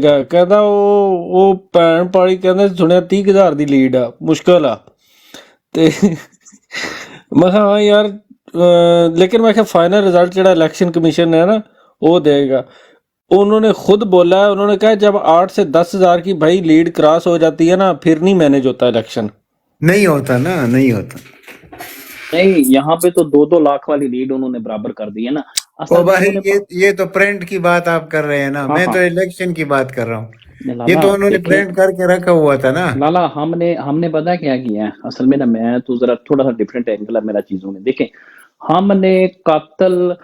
ਕਹਿੰਦਾ ਉਹ ਭੈਣ ਪਾਲੀ ਕਹਿੰਦੇ ਸੁਣਿਆ 30,000 ਦੀ ਲੀਡ ਆ, ਮੁਸ਼ਕਲ ਆ। ਤੇ ਮੈਂ ਕਿਹਾ ਹਾਂ ਯਾਰ, लेकिन मैं फाइनल रिजल्ट जो इलेक्शन कमीशन है ना वो देगा। उन्होंने खुद बोला है, उन्होंने कहा जब 8 से 10,000 की भाई लीड क्रॉस हो जाती है ना, फिर नहीं मैनेज होता इलेक्शन। नहीं होता ना, नहीं होता। नहीं, यहाँ पे तो 2-2 लाख वाली लीड उन्होंने बराबर कर दी है ना। ओ भाई ये तो प्रिंट की बात आप कर रहे हैं ना, मैं तो इलेक्शन की बात कर रहा हूँ। ये तो उन्होंने प्रिंट करके रखा हुआ था ना। लाला हमने पता क्या किया है असल में ना, मैं तो जरा थोड़ा सा डिफरेंट एंगल है मेरा चीजों में। देखें, हमने कातल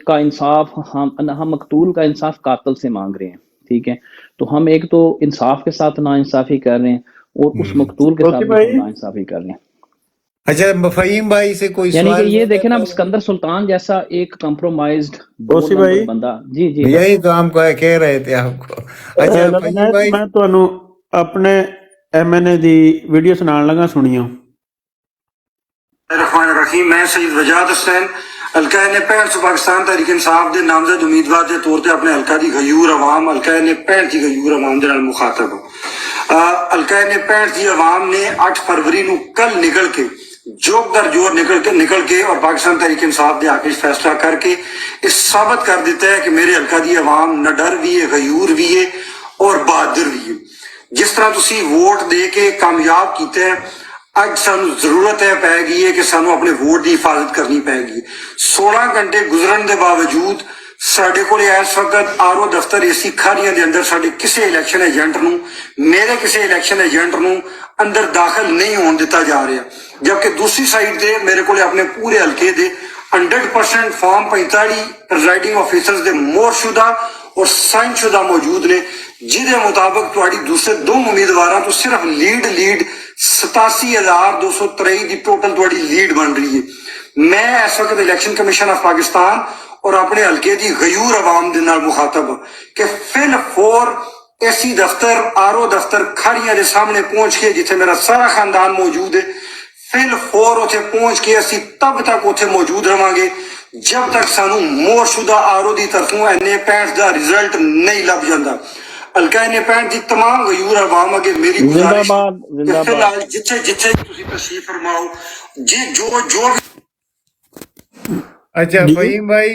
का इंसाफ, हम मकतूल का इंसाफ कातल से मांग रहे हैं, ठीक है। तो हम एक तो इंसाफ के साथ नाइंसाफी कर रहे हैं और उस मकतूल के साथ नाइंसाफी कर रहे हैं। अच्छा फहीम भाई से कोई यानी कि ये देखे ना, सिकंदर सुल्तान जैसा एक कंप्रोमाइज्ड बंदा, जी जी यही तो हम कह रहे थे आपको। अच्छा फहीम भाई, मैं ਤੁਹਾਨੂੰ ਆਪਣੇ एमएनए ਦੀ ਵੀਡੀਓ ਸੁਣਾਉਣ ਲੱਗਾ, ਸੁਣੀਓ। रहमान रहीम, मैं सईद वजाद हुसैन हल्का ने 65 पाकिस्तान तहरीक इंसाफ के नामजद उम्मीदवार के तौर पर अपने हल्का की गयूर अवाम, हल्का ने 65 की गयूर अवाम के मुखातब हूँ। हल्का ने 65 की अवाम ने 8 फरवरी को कल निकल के जोक दर जोर निकल के और पाकिस्तान तहरीक इंसाफ के हक फैसला करके इस साबित कर दिता है कि मेरे हल्का की अवाम नडर भी है, गयूर भी है और बहादुर भी है। जिस तरह तुसी वोट दे के कामयाब किया है, अज सानू जरूरत है पैगी है कि सानू अपने वोट की हिफाजत करनी पैगी। 16 घंटे गुजरन के बावजूद साडे कोल इस वक्त आरओ दफ्तर एसी खारियां के अंदर साडे किसी इलैक्शन एजेंट नू, मेरे किसी इलैक्शन एजेंट नू अंदर दाखिल नहीं होने दिता जा रहा। जबकि दूसरी साइड से मेरे को अपने पूरे हल्के दे 100% फॉर्म 45 प्रिजाइडिंग ऑफिसर्स दे मोरशुदा और साइनशुदा मौजूद ने, जिदे मुताबिक तुहाडी दूसरे 2 उम्मीदवारों तो सिर्फ लीड 87,223 की टोटल तुहाडी लीड बन रही है। मैं इस वक्त इलेक्शन कमीशन ऑफ पाकिस्तान और अपने हल्के की गयूर अवाम के नाल मुखातब कि फिल 4 एसी दफ्तर आरओ दफ्तर खाड़ियां के सामने पहुंच के, जिथे मेरा सारा खानदान मौजूद है, फिल 4 उथे पहुंच के असी तब तक उथे मौजूद रहांगे जब तक सानू मोरशुदा आरओ की तरफों एनए 65 का रिजल्ट नहीं लभ जाता। हल्का एनए 65 की तमाम गयूर अवाम अगे मेरी गुजारिश है, फिलहाल जिथे जिथे तुसी तशरीफ फरमाओ जी, जो अच्छा फहीम भाई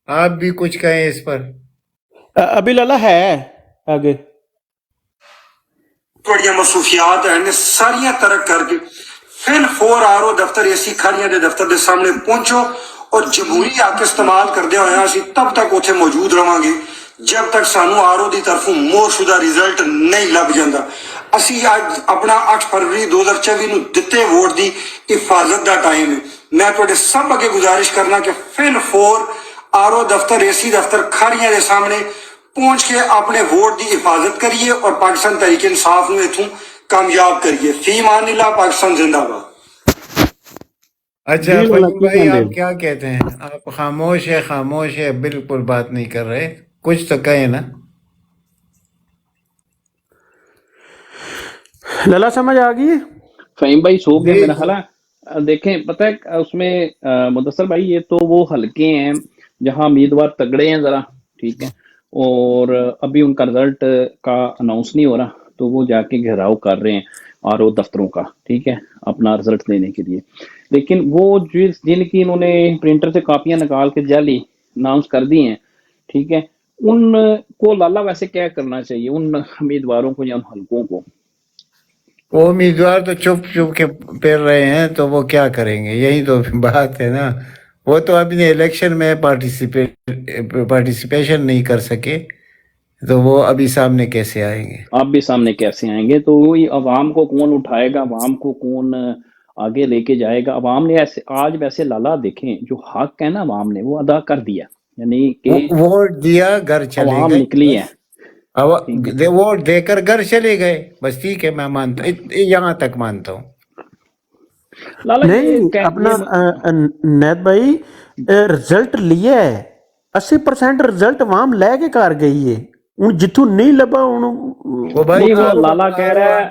आप भी कुछ कहें इस पर। अभी लाला है आगे थोड़िया मसरूफियात है सारिया तरक करके फिल 4 आरओ दफ्तर एसी खाड़ियां के दफ्तर के सामने पहुंचो और जमहूरी हक इस्तेमाल करते हुए असी तब तक उथे मौजूद रहांगे जब तक सानू आरओ की तरफों मोरशुदा रिजल्ट नहीं लभ जाता। असी अज अपना 8 फरवरी 2024 नू दिते वोट की हिफाजत का टाइम है। मैं तुहाडे सब अगे गुजारिश करना कि फिल 4 आरओ दफ्तर एसी दफ्तर खाड़ियां के सामने पहुंच के अपने वोट की हिफाजत करिए और पाकिस्तान तहरीक इंसाफ नू इथों कामयाब करिए। फी मानिल्लाह, पाकिस्तान जिंदाबाद। अच्छा फहीम भाई आप क्या कहते हैं? आप खामोश है, बिल्कुल बात नहीं कर रहे, कुछ तो कहें ना। लाला समझ आ गई? फहीम भाई सो गए मेरा ख्याल है। देखें, पता है उसमें मुदस्सर भाई, ये तो वो हल्के हैं जहां उम्मीदवार तगड़े हैं जरा, ठीक है, और अभी उनका रिजल्ट का अनाउंस नहीं हो रहा, तो वो जाके घेराव कर रहे हैं आरओ दफ्तरों का, ठीक है, अपना रिजल्ट लेने के लिए। लेकिन वो जिनकी इन्होंने प्रिंटर से कॉपियां निकाल के जाली अनाउंस कर दी हैं, ठीक है, उनको लाला वैसे क्या करना चाहिए, उन उम्मीदवारों को या उन हल्कों को? वो उम्मीदवार तो चुप के पेर रहे हैं, तो वो क्या करेंगे? यही तो बात है ना। वो तो अपने इलेक्शन में पार्टिसिपेशन नहीं कर सके, तो वो अभी सामने कैसे आएंगे? आप भी सामने कैसे आएंगे? तो वही अवाम को कौन उठाएगा, अवाम को कौन आगे लेके जाएगा? अवाम ने ऐसे आज वैसे लाला देखें, जो हक है ना अवाम ने वो अदा कर दिया, यानी कि वोट दिया, घर चले अवाम गए, निकली है, वोट देकर घर चले गए, बस ठीक है, मैं मानता, यहाँ तक मानता हूँ। लाला नहीं अपना नैद भाई रिजल्ट लिया है, 80% रिजल्ट अवाम लैके कर गई है। हूँ जिथों नहीं लभा वो भाई वो लाला कह रहा है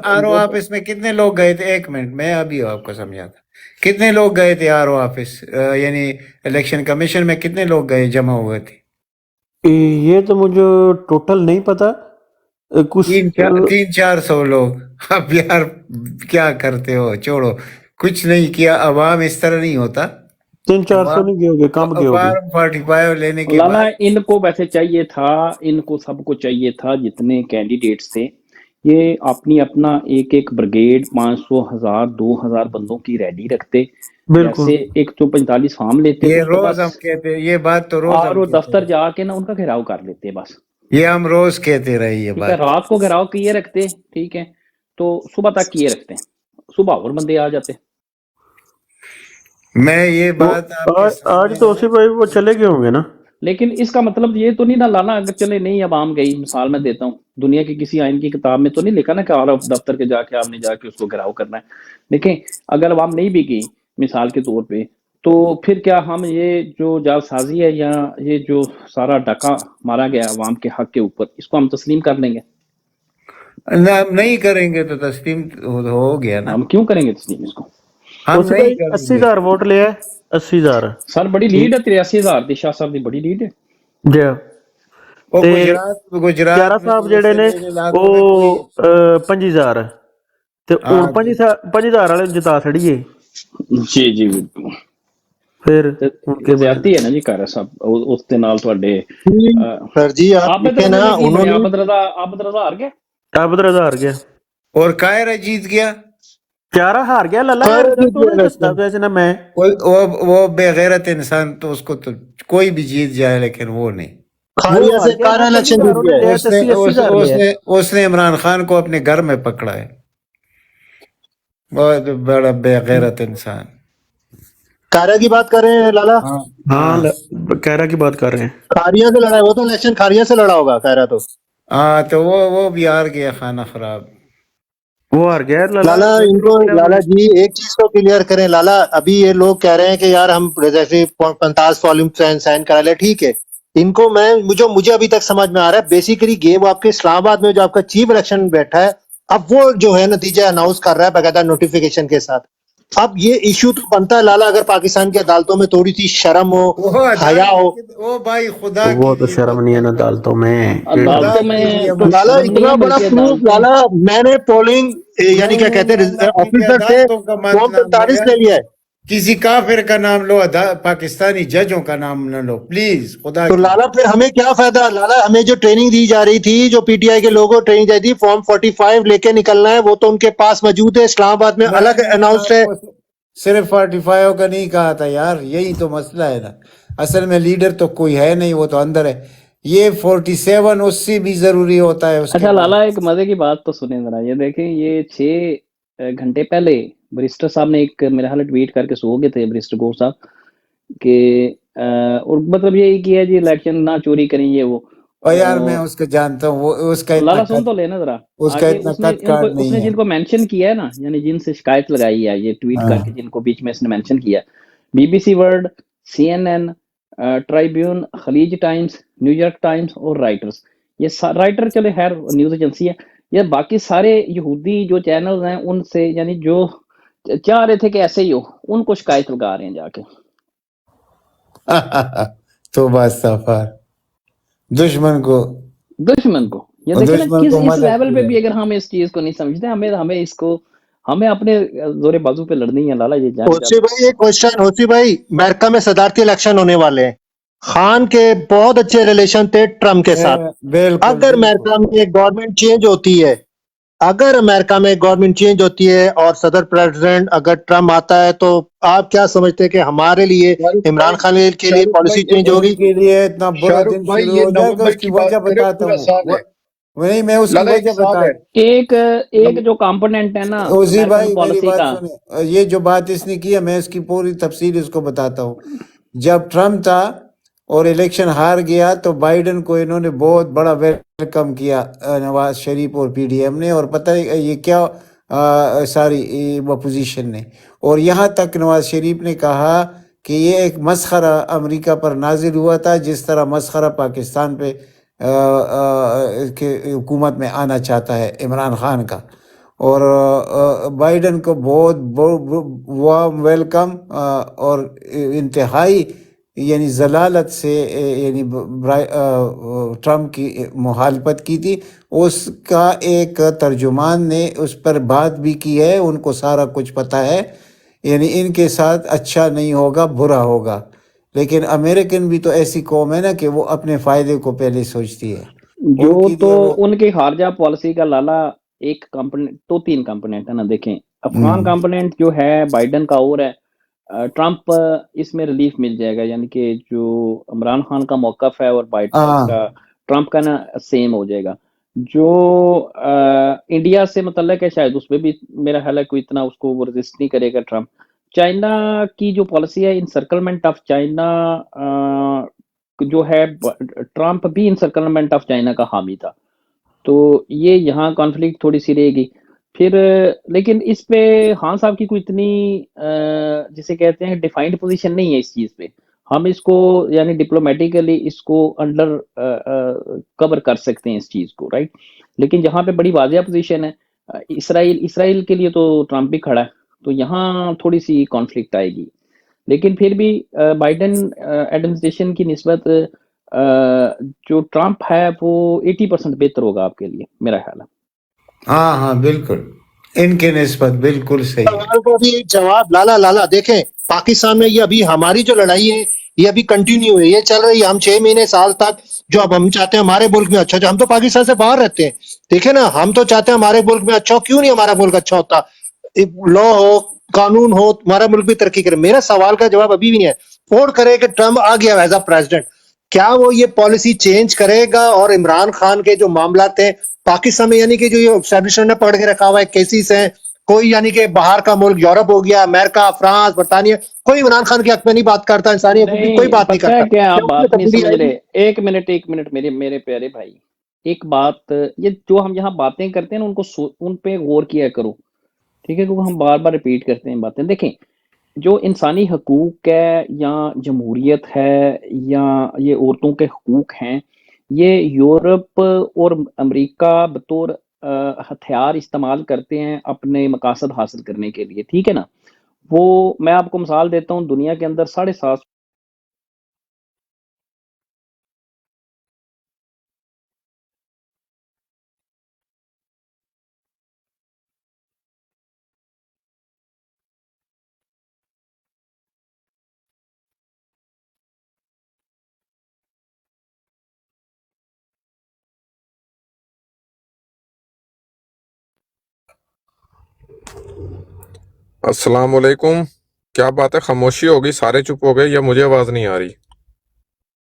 आरओ ऑफिस में कितने लोग गए थे? 1 मिनट, मैं अभी आपको समझाता। कितने लोग गए थे आरओ ऑफिस, यानी इलेक्शन कमीशन में कितने लोग गए, जमा हुए थे? ये तो मुझे टोटल नहीं पता। कुछ 300-400 लोग। अब यार क्या करते हो, छोड़ो, कुछ नहीं किया। अवाम इस तरह नहीं होता। 300-400 नहीं गए होगे, कम गए होगे। फॉर्म 45 लेने के लाला बाद इनको वैसे चाहिए था, इनको सबको चाहिए था जितने कैंडिडेट्स थे, ये अपनी अपना एक एक ब्रिगेड 500, 1000, 2000 बंदों की रेडी रखते। बिल्कुल। जैसे 145 फॉर्म लेते ये उसको रोज बस, हम कहते, ये बात तो रोज और हम वो कहते दफ्तर रहे, जाके ना उनका घेराव कर लेते बस। ये हम रोज कहते रहे ये ठीक है, बात। रात को घेराव किए रखते, ठीक है, तो सुबह तक किए रखते, सुबह और बंदे आ जाते। मैं ये तो बात आपके आज सामने तो उसी भाई वो चले गए होंगे ना। लेकिन इसका मतलब ये तो नहीं ना लाना, अगर चले नहीं अब आम गई, मिसाल मैं देता हूँ, दुनिया की किसी आइन की किताब में तो नहीं लिखा ना कि और दफ्तर के जाके आपने जाके उसको घेराव करना है। देखें, अगर अवाम नहीं भी गई मिसाल के तौर पे, तो फिर क्या हम ये जो जालसाजी है या ये जो सारा डाका मारा गया अवाम के हक के ऊपर, इसको हम तस्लीम कर लेंगे? ना, हम नहीं करेंगे तो तस्लीम हो गया ना। हम क्यों करेंगे तस्लीम इसको? हम उसी नहीं भाई करेंगे। 80,000 वोट लिया है। 80,000 सर बड़ी लीड है, 83,000 दी शाह साहब की बड़ी लीड है। जी। वो ते गुजरात क्यारा में साहब ये जेड़े ने सभी इलाकों में कोई, ਉਹ 5000 ਤੇ हाँ ਹੁਣ 5000 वाले जिता छड़िए ਜੀ ਜੀ ਬਿਲਕੁਲ। फिर ਤੇ ਹੁਣ के बने। ਜ਼ਿਆਦਤੀ ਹੈ ਨਾ ਜੀ ਕਾਰਾ ਸਾਹਿਬ, ਉਸ ਦੇ ਨਾਲ ਤੁਹਾਡੇ सर जी आप ਆਬਦ देखे रजा ना, ਨੇ ਕੀ ਬਣਿਆ? उन्होंने आबद रजा हार गया। अब तो हार गया। और कायरा जीत गया। क्यारा हार गया लल्ला यार, कायरा जीत तो नहीं गया दसता इलेक्शन। वैसे ना मैं। वो बेगैरत इंसान, तो उसको तो कोई भी जीत जाए, लेकिन वो नहीं। खारिया हार से गया, कारा वो इलेक्शन 50,000 जीत गया है। लिया, उसने 80,000 लिया। उसने इमरान खान को अपने घर में पकड़ा है। बहुत बड़ा बेगैरत इंसान। कारा की बात कर रहे हैं लाला, हाँ हाँ हाँ कैरा की बात कर रहे हैं। खारिया से लड़ा है वो, तो इलेक्शन खारिया से लड़ा होगा कारा तो। हाँ, तो वो भी हार गया, खाना खराब। वो हार गया लाला इनको, लाला जी एक चीज को क्लियर करें लाला, अभी ये लोग कह रहे हैं कि यार हम जैसे 50 वॉल्यूम साइन करा ले, ठीक है, इनको मैं मुझे अभी तक समझ में आ रहा है, बेसिकली गेम आपके इस्लामाबाद में जो आपका चीफ इलेक्शन बैठा है, अब वो जो है नतीजा अनाउंस कर रहा है बकायदा नोटिफिकेशन के साथ। अब ये इश्यू तो बनता है लाला, अगर पाकिस्तान की अदालतों में थोड़ी सी शर्म हो, हया हो। वो भाई खुदा वो के तो लिए, शर्म नहीं है ना अदालतों में। अदालतों खुदा के लिए में लाला शर्म नहीं इतना है, बड़ा बल्कि प्रूफ अदालतें, लाला, मैंने पोलिंग यानी क्या नहीं, कहते हैं अल्लाह की ऑफिसर से अदालतों का फॉर्म मतलब 45 ले लिया है। किसी काफिर का नाम लो, पाकिस्तानी जजों का नाम न लो प्लीज, खुदा तो की। लाला फिर हमें क्या फायदा लाला, हमें जो ट्रेनिंग दी जा रही थी, जो पीटीआई के लोगों को ट्रेनिंग दी थी, फॉर्म 45 लेके निकलना है, वो तो उनके पास मौजूद है, इस्लामाबाद में अलग मैंने अनाउंस्ड है। आपको सिर्फ 45 का नहीं कहा था यार, यही तो मसला है ना। असल में लीडर तो कोई है नहीं, वो तो अंदर है। ये 47 उससे भी जरूरी होता है उसके अच्छा बाद। लाला एक मजे की बात तो सुने जरा, ये देखें, ये 6 घंटे बैरिस्टर साहब ने एक मेरे हाल ट्वीट करके सो गए थे, बैरिस्टर गौर साहब के, और मतलब यही किया जी इलेक्शन ना चोरी करें ये वो। और यार मैं उसको जानता हूँ, वो उसका इतना लाला सुन तो लेना जरा, उसका आगे इतना उसने कद काट नहीं उसने है। जिनको मेंशन किया है ना, यानी जिनसे शिकायत लगाई है ये ट्वीट हाँ। करके, जिनको बीच में इसने मेंशन किया, BBC World, CNN, Tribune, Khaleej Times, New York Times और राइटर्स। ये राइटर चले खैर न्यूज एजेंसी है, ये बाकी सारे यहूदी जो चैनल हैं उनसे, यानी जो चाह रहे थे कि ऐसे ही हो, उनको शिकायत लगा रहे हैं जाके। तो बस सफर दुश्मन को ये और देखे ना, दुश्मन किस को इस मदद लेवल पे किया। भी अगर हम इस चीज को नहीं समझते, हमें अपने जोरे बाजू पे लड़नी है लाला। ये जान होसी भाई एक क्वेश्चन, होसी भाई अमेरिका में सदारती इलेक्शन होने वाले हैं, खान के बहुत अच्छे रिलेशन थे ट्रम्प के साथ। बिल्कुल अगर अमेरिका में एक गवर्नमेंट चेंज होती है, अगर अमेरिका में गवर्नमेंट चेंज होती है और सदर प्रेसिडेंट अगर ट्रम्प आता है, तो आप क्या समझते हैं कि हमारे लिए इमरान खान के लिए पॉलिसी चेंज होगी? के लिए इतना बुरा शाहरुख दिन भाई शुरू ये हो जाएगा, नवंबर उसकी की बात वजह करें, बताता पूरा साल है। हूँ। नहीं, मैं उसकी लाला एक वजह साल है। बता। एक जो कंपोनेंट है ना उसी अमेरिकन भाई मेरी पॉलिसी बात का, सुने, ये जो बात इसने की है, मैं इसकी पूरी तफसील इसको बताता हूँ। जब ट्रम्प था और इलेक्शन हार गया, तो बाइडेन को इन्होंने बहुत बड़ा वेलकम किया, नवाज शरीफ और पीडीएम ने, और पता है ये क्या सारी अपोजिशन ने। और यहाँ तक नवाज शरीफ ने कहा कि ये एक मसखरा अमेरिका पर नाजिल हुआ था, जिस तरह मसखरा पाकिस्तान पे के हुकूमत में आना चाहता है इमरान खान का। और बाइडेन को बहुत वार्म वेलकम और इंतहाई यानी जलालत से यानी ट्रम्प की मुखालफत की थी। उसका एक तर्जुमान ने उस पर बात भी की है, उनको सारा कुछ पता है, यानी इनके साथ अच्छा नहीं होगा, बुरा होगा। लेकिन अमेरिकन भी तो ऐसी कौम है ना कि वो अपने फ़ायदे को पहले सोचती है। जो उनकी तो लिए वो उनकी खारजा पॉलिसी का लाला एक कंपोनेंट तो 3 कंपोनेंट है ना, देखें अफगान कंपोनेंट जो है बाइडेन का और है ट्रम्प इसमें रिलीफ मिल जाएगा, यानी कि जो इमरान खान का मौकफ है और बाइडेन हाँ का ट्रम्प का ना सेम हो जाएगा। जो इंडिया से मतलब है शायद उसमें भी मेरा ख्याल है कोई इतना उसको वो रेजिस्ट नहीं करेगा ट्रम्प। चाइना की जो पॉलिसी है इंसर्कलमेंट ऑफ चाइना, जो है ट्रम्प भी इंसर्कलमेंट ऑफ चाइना का हामी था, तो ये यहाँ कॉन्फ्लिक्ट थोड़ी सी रहेगी। फिर लेकिन इस पे खान साहब की कोई इतनी जिसे कहते हैं डिफाइंड पोजीशन नहीं है इस चीज़ पे। हम इसको यानी डिप्लोमेटिकली इसको अंडर कवर कर सकते हैं इस चीज़ को, राइट। लेकिन जहाँ पे बड़ी वाजिया पोजीशन है इसराइल इसराइल के लिए तो ट्रम्प भी खड़ा है, तो यहाँ थोड़ी सी कॉन्फ्लिक्ट आएगी। लेकिन फिर भी बाइडेन एडमिनिस्ट्रेशन की निस्बत जो ट्रम्प है वो 80% बेहतर होगा आपके लिए, मेरा ख्याल है। हाँ हाँ बिल्कुल, इनके निस्बत बिल्कुल सही है। सवाल को भी जवाब लाला लाला देखें, पाकिस्तान में ये अभी हमारी जो लड़ाई है ये अभी कंटिन्यू है, ये चल रही है। हम 6 महीने साल तक जो अब हम चाहते हैं हमारे मुल्क में अच्छा, जो हम तो पाकिस्तान से बाहर रहते हैं, देखे ना, हम तो चाहते हैं हमारे मुल्क में अच्छा हो, क्यों नहीं हमारा मुल्क अच्छा होता, लॉ हो, कानून हो, हमारा मुल्क भी तरक्की करे। मेरा सवाल का जवाब अभी भी नहीं है। फोन करे कि ट्रम्प आ गया एज अ प्रेसिडेंट, क्या वो ये पॉलिसी चेंज करेगा और इमरान खान के जो मामला थे पाकिस्तान में, यानी कि जो ये एस्टेब्लिशमेंट ने पकड़ के रखा हुआ है केसेस हैं, कोई यानी कि बाहर का मुल्क यूरोप हो गया, अमेरिका, फ्रांस, बरतानिया, कोई इमरान खान के हक में नहीं बात करता, इंसानी हकूक की कोई नहीं बात नहीं पता है करता। क्या, आप क्या उसमें बात नहीं तब्दीली समझ आएगी? रहे। एक मिनट मेरे मेरे प्यारे भाई, एक बात, ये जो हम यहाँ बातें करते हैं ना उनको उन पे गौर किया करो, ठीक है, क्योंकि हम बार बार रिपीट करते हैं बातें। देखें जो इंसानी हकूक है या जमहूरियत है या ये औरतों के हकूक हैं, ये यूरोप और अमेरिका बतौर हथियार इस्तेमाल करते हैं अपने मकासद हासिल करने के लिए, ठीक है ना। वो मैं आपको मिसाल देता हूँ, दुनिया के अंदर 7.5अस्सलाम वालेकुम। क्या बात है, खामोशी हो गई, सारे चुप हो गए या मुझे आवाज नहीं आ रही?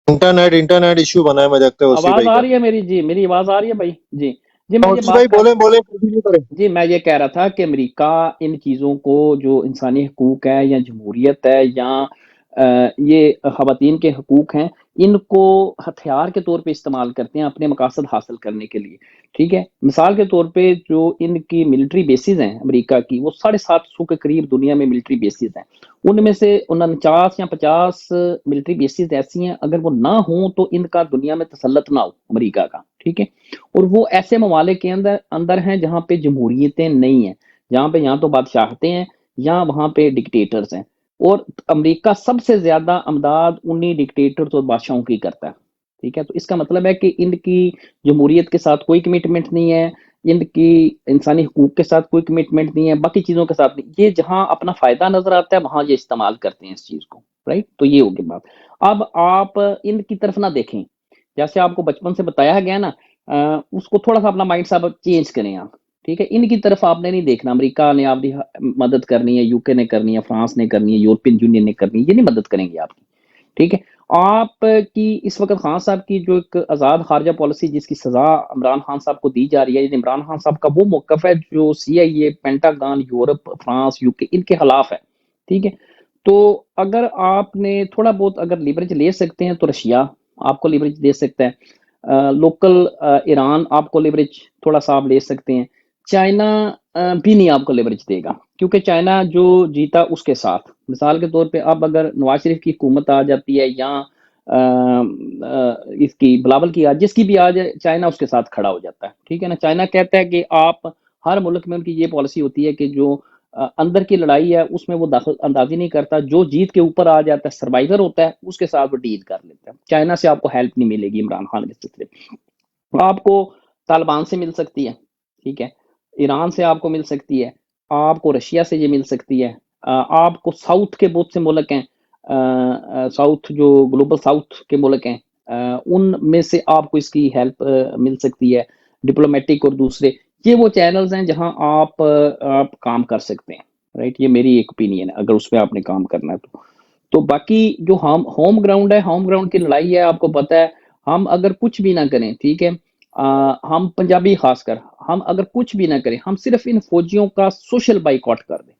इंटरनेट इश्यू बना है, मुझे लगता है उसी आवाज भाई आ का। रही है मेरी जी, मेरी आवाज आ रही है भाई जी। जी मैं ये उसी भाई बात कर बोले बोले कंटिन्यू करें। जी मैं ये कह रहा था कि अमेरिका इन चीज़ों को, जो इंसानी हकूक है या जमहूरियत है या ये ख़वातीन के हकूक हैं, इनको हथियार के तौर पे इस्तेमाल करते हैं अपने मकासद हासिल करने के लिए, ठीक है। मिसाल के तौर पे जो इनकी मिलिट्री बेसिस हैं अमेरिका की, वो 750 के करीब दुनिया में मिलिट्री बेसिस हैं। उनमें से 49 या 50 मिलिट्री बेसिस ऐसी हैं, अगर वो ना हो तो इनका दुनिया में तसल्लुत ना हो अमेरिका का, ठीक है। और वो ऐसे ममालिक के अंदर अंदर हैं जहाँ पे जमहूरियतें नहीं हैं, जहाँ पे या तो बादशाहते हैं या वहाँ पे डिक्टेटर्स हैं। और अमेरिका सबसे ज्यादा अमदाद उन्हीं डिक्टेटर्स और बादशाहों की करता है, ठीक है। तो इसका मतलब है कि इनकी जमहूरियत के साथ कोई कमिटमेंट नहीं है, इनकी इंसानी हकूक के साथ कोई कमिटमेंट नहीं है, बाकी चीजों के साथ नहीं। ये जहां अपना फायदा नजर आता है वहां ये इस्तेमाल करते हैं इस चीज को, राइट। तो ये होगी बात। अब आप इनकी तरफ ना देखें, जैसे आपको बचपन से बताया गया ना, उसको थोड़ा सा अपना माइंड साहब चेंज करें आप, ठीक है। इनकी तरफ आपने नहीं देखना, अमेरिका ने आपकी मदद करनी है, यूके ने करनी है, फ्रांस ने करनी है, यूरोपियन यूनियन ने करनी है, ये नहीं मदद करेंगे आपकी, ठीक है। आपकी इस वक्त खान साहब की जो एक आज़ाद खारजा पॉलिसी जिसकी सजा इमरान खान साहब को दी जा रही है, इमरान खान साहब का वो मौकफ है जो CIA, pentagon, Europe, France, UK इनके खिलाफ है, ठीक है। तो अगर आपने थोड़ा बहुत अगर लीवरेज ले सकते हैं तो रशिया आपको लीवरेज दे सकता है, लोकल ईरान आपको लीवरेज थोड़ा सा आप ले सकते हैं। चाइना भी नहीं आपको लेवरेज देगा, क्योंकि चाइना जो जीता उसके साथ, मिसाल के तौर पे अब अगर नवाज शरीफ की हुकूमत आ जाती है या इसकी बिलावल की आज जिसकी भी आ जाए, चाइना उसके साथ खड़ा हो जाता है, ठीक है ना। चाइना कहता है कि आप हर मुल्क में, उनकी ये पॉलिसी होती है कि जो अंदर की लड़ाई है उसमें वो दखल अंदाजी नहीं करता, जो जीत के ऊपर आ जाता है सर्वाइवर होता है उसके साथ वो डील कर लेता है। चाइना से आपको हेल्प नहीं मिलेगी इमरान खान के सिलसिले में, आपको तालिबान से मिल सकती है, ठीक है, ईरान से आपको मिल सकती है, आपको रशिया से ये मिल सकती है, आपको साउथ के बहुत से मुल्क हैं, साउथ जो ग्लोबल साउथ के मुल्क हैं, उनमें से आपको इसकी हेल्प मिल सकती है, डिप्लोमेटिक और दूसरे। ये वो चैनल्स हैं जहां आप काम कर सकते हैं, राइट। ये मेरी एक ओपिनियन है, अगर उस पर आपने काम करना है तो बाकी जो हम होम ग्राउंड है, होम ग्राउंड की लड़ाई है, आपको पता है हम अगर कुछ भी ना करें, ठीक है, हम पंजाबी खासकर हम अगर कुछ भी ना करें, हम सिर्फ इन फौजियों का सोशल बाइकआउट कर दें,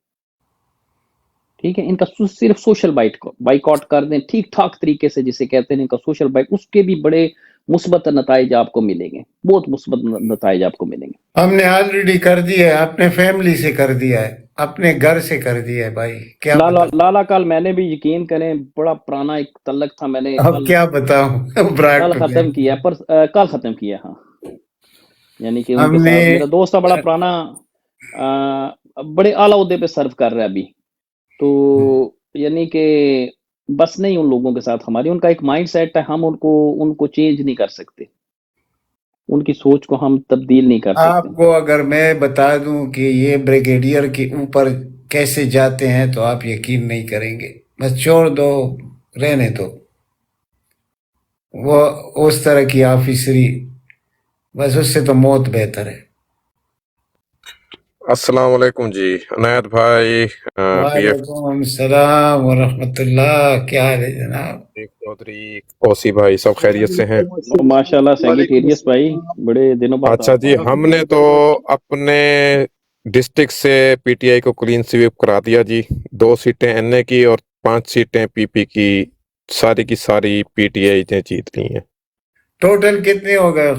ठीक है, इनका सिर्फ सोशल बाइकआउट कर दें ठीक ठाक तरीके से, जिसे कहते हैं इनका सोशल बाइक, उसके भी बड़े मुस्बत नताइज आपको मिलेंगे, बहुत मुस्बत नताइज आपको मिलेंगे। हमने ऑलरेडी कर दिया है, अपने फैमिली से कर दिया है, अपने घर से कर दिया है भाई। क्या लाला कल मैंने भी, यकीन करें, बड़ा पुराना एक तल्लक था, मैंने अब क्या बताऊं कल खत्म किया, पर कल खत्म किया, हाँ, यानी कि उनके साथ मेरा दोस्त था बड़ा पुराना, बड़े आला ओहदे पे सर्व कर रहा है अभी, तो यानी कि बस नहीं उन लोगों के साथ हमारी, उनका एक माइंड सेट है, हम उनको चेंज नहीं कर सकते, उनकी सोच को हम तब्दील नहीं कर सकते। आपको अगर मैं बता दूं कि ये ब्रिगेडियर के ऊपर कैसे जाते हैं तो आप यकीन नहीं करेंगे। बस छोड़ दो, रहने दो, वो उस तरह की ऑफिसरी, बस उससे तो मौत बेहतर है। अस्सलाम वालेकुम जी अनायत भाई, पीएफ वालेकुम सलाम व रहमतुल्लाह। क्या हाल है जनाब? चौधरी, ओसी भाई, सब खैरियत से हैं? माशाल्लाह सेक्रेटेरियस भाई, बड़े दिनों बाद अच्छा जी, हमने तो अपने डिस्ट्रिक्ट से पीटीआई को क्लीन स्वीप करा दिया जी। 2 सीटें एनए की और 5 सीटें पीपी की, सारी की सारी पीटीआई ने जीत ली हैं। टोटल कितने हो गए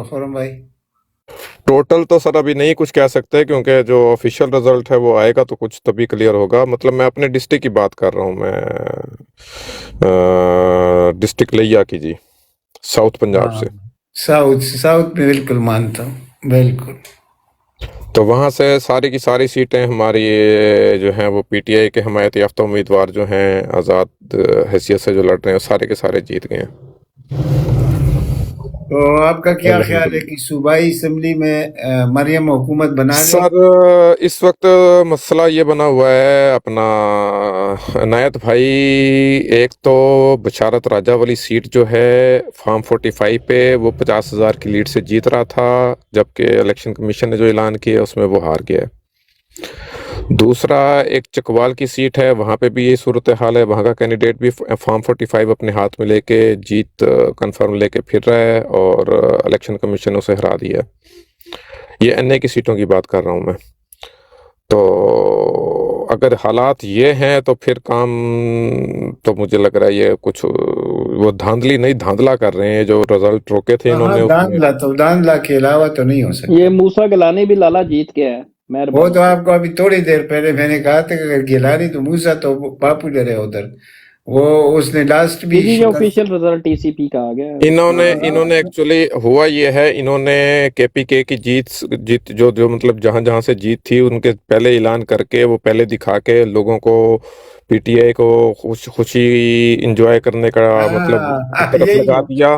खुरम भाई? टोटल तो सर अभी नहीं कुछ कह सकते, क्योंकि जो ऑफिशियल रिजल्ट है वो आएगा तो कुछ तभी क्लियर होगा। मतलब मैं अपने डिस्ट्रिक्ट की बात कर रहा हूँ, मैं डिस्ट्रिक्ट लिया की जी, साउथ पंजाब से। साउथ में बिल्कुल मानता हूँ, बिल्कुल। तो वहाँ से सारी की सारी सीटें हमारी जो हैं वो पीटीआई के हमायत याफ्ता उम्मीदवार जो हैं आज़ाद हैसियत से जो लड़ रहे हैं, सारे के सारे जीत गए हैं। तो आपका क्या ख्याल है कि सूबाई असम्बली में मरियम हुकूमत बना ले? सर इस वक्त मसला ये बना हुआ है अपना अनायत भाई, एक तो बशारत राजा वाली सीट जो है फॉर्म 45 पे वो 50,000 की लीड से जीत रहा था, जबकि इलेक्शन कमीशन ने जो ऐलान किया उसमें वो हार गया है। दूसरा एक चकवाल की सीट है, वहाँ पे भी यही सूरत हाल है, वहाँ का कैंडिडेट भी फॉर्म 45 अपने हाथ में लेके जीत कंफर्म लेके फिर रहा है और इलेक्शन कमीशन ने उसे हरा दिया। ये एनए की सीटों की बात कर रहा हूँ मैं। तो अगर हालात ये हैं तो फिर काम तो मुझे लग रहा है ये कुछ वो धांधली नहीं धांधला कर रहे हैं, जो रिजल्ट रोके थे इन्होंने। धांधला के अलावा तो नहीं हो सकता। ये मूसा गिलानी भी लाला जीत गया है, वो तो आपको अभी थोड़ी देर पहले मैंने कहा था कि गिलानी तो मूसा तो पॉपुलर है उधर, वो उसने लास्ट भी ऑफिशियल रिजल्ट टीसीपी का आ गया। इन्होंने एक्चुअली हुआ ये है, इन्होंने केपीके की जीत जो मतलब जहां जहां से जीत थी उनके पहले ऐलान करके, वो पहले दिखा के लोगों को पीटीआई को खुशी एंजॉय करने का मतलब तरफ लगा दिया,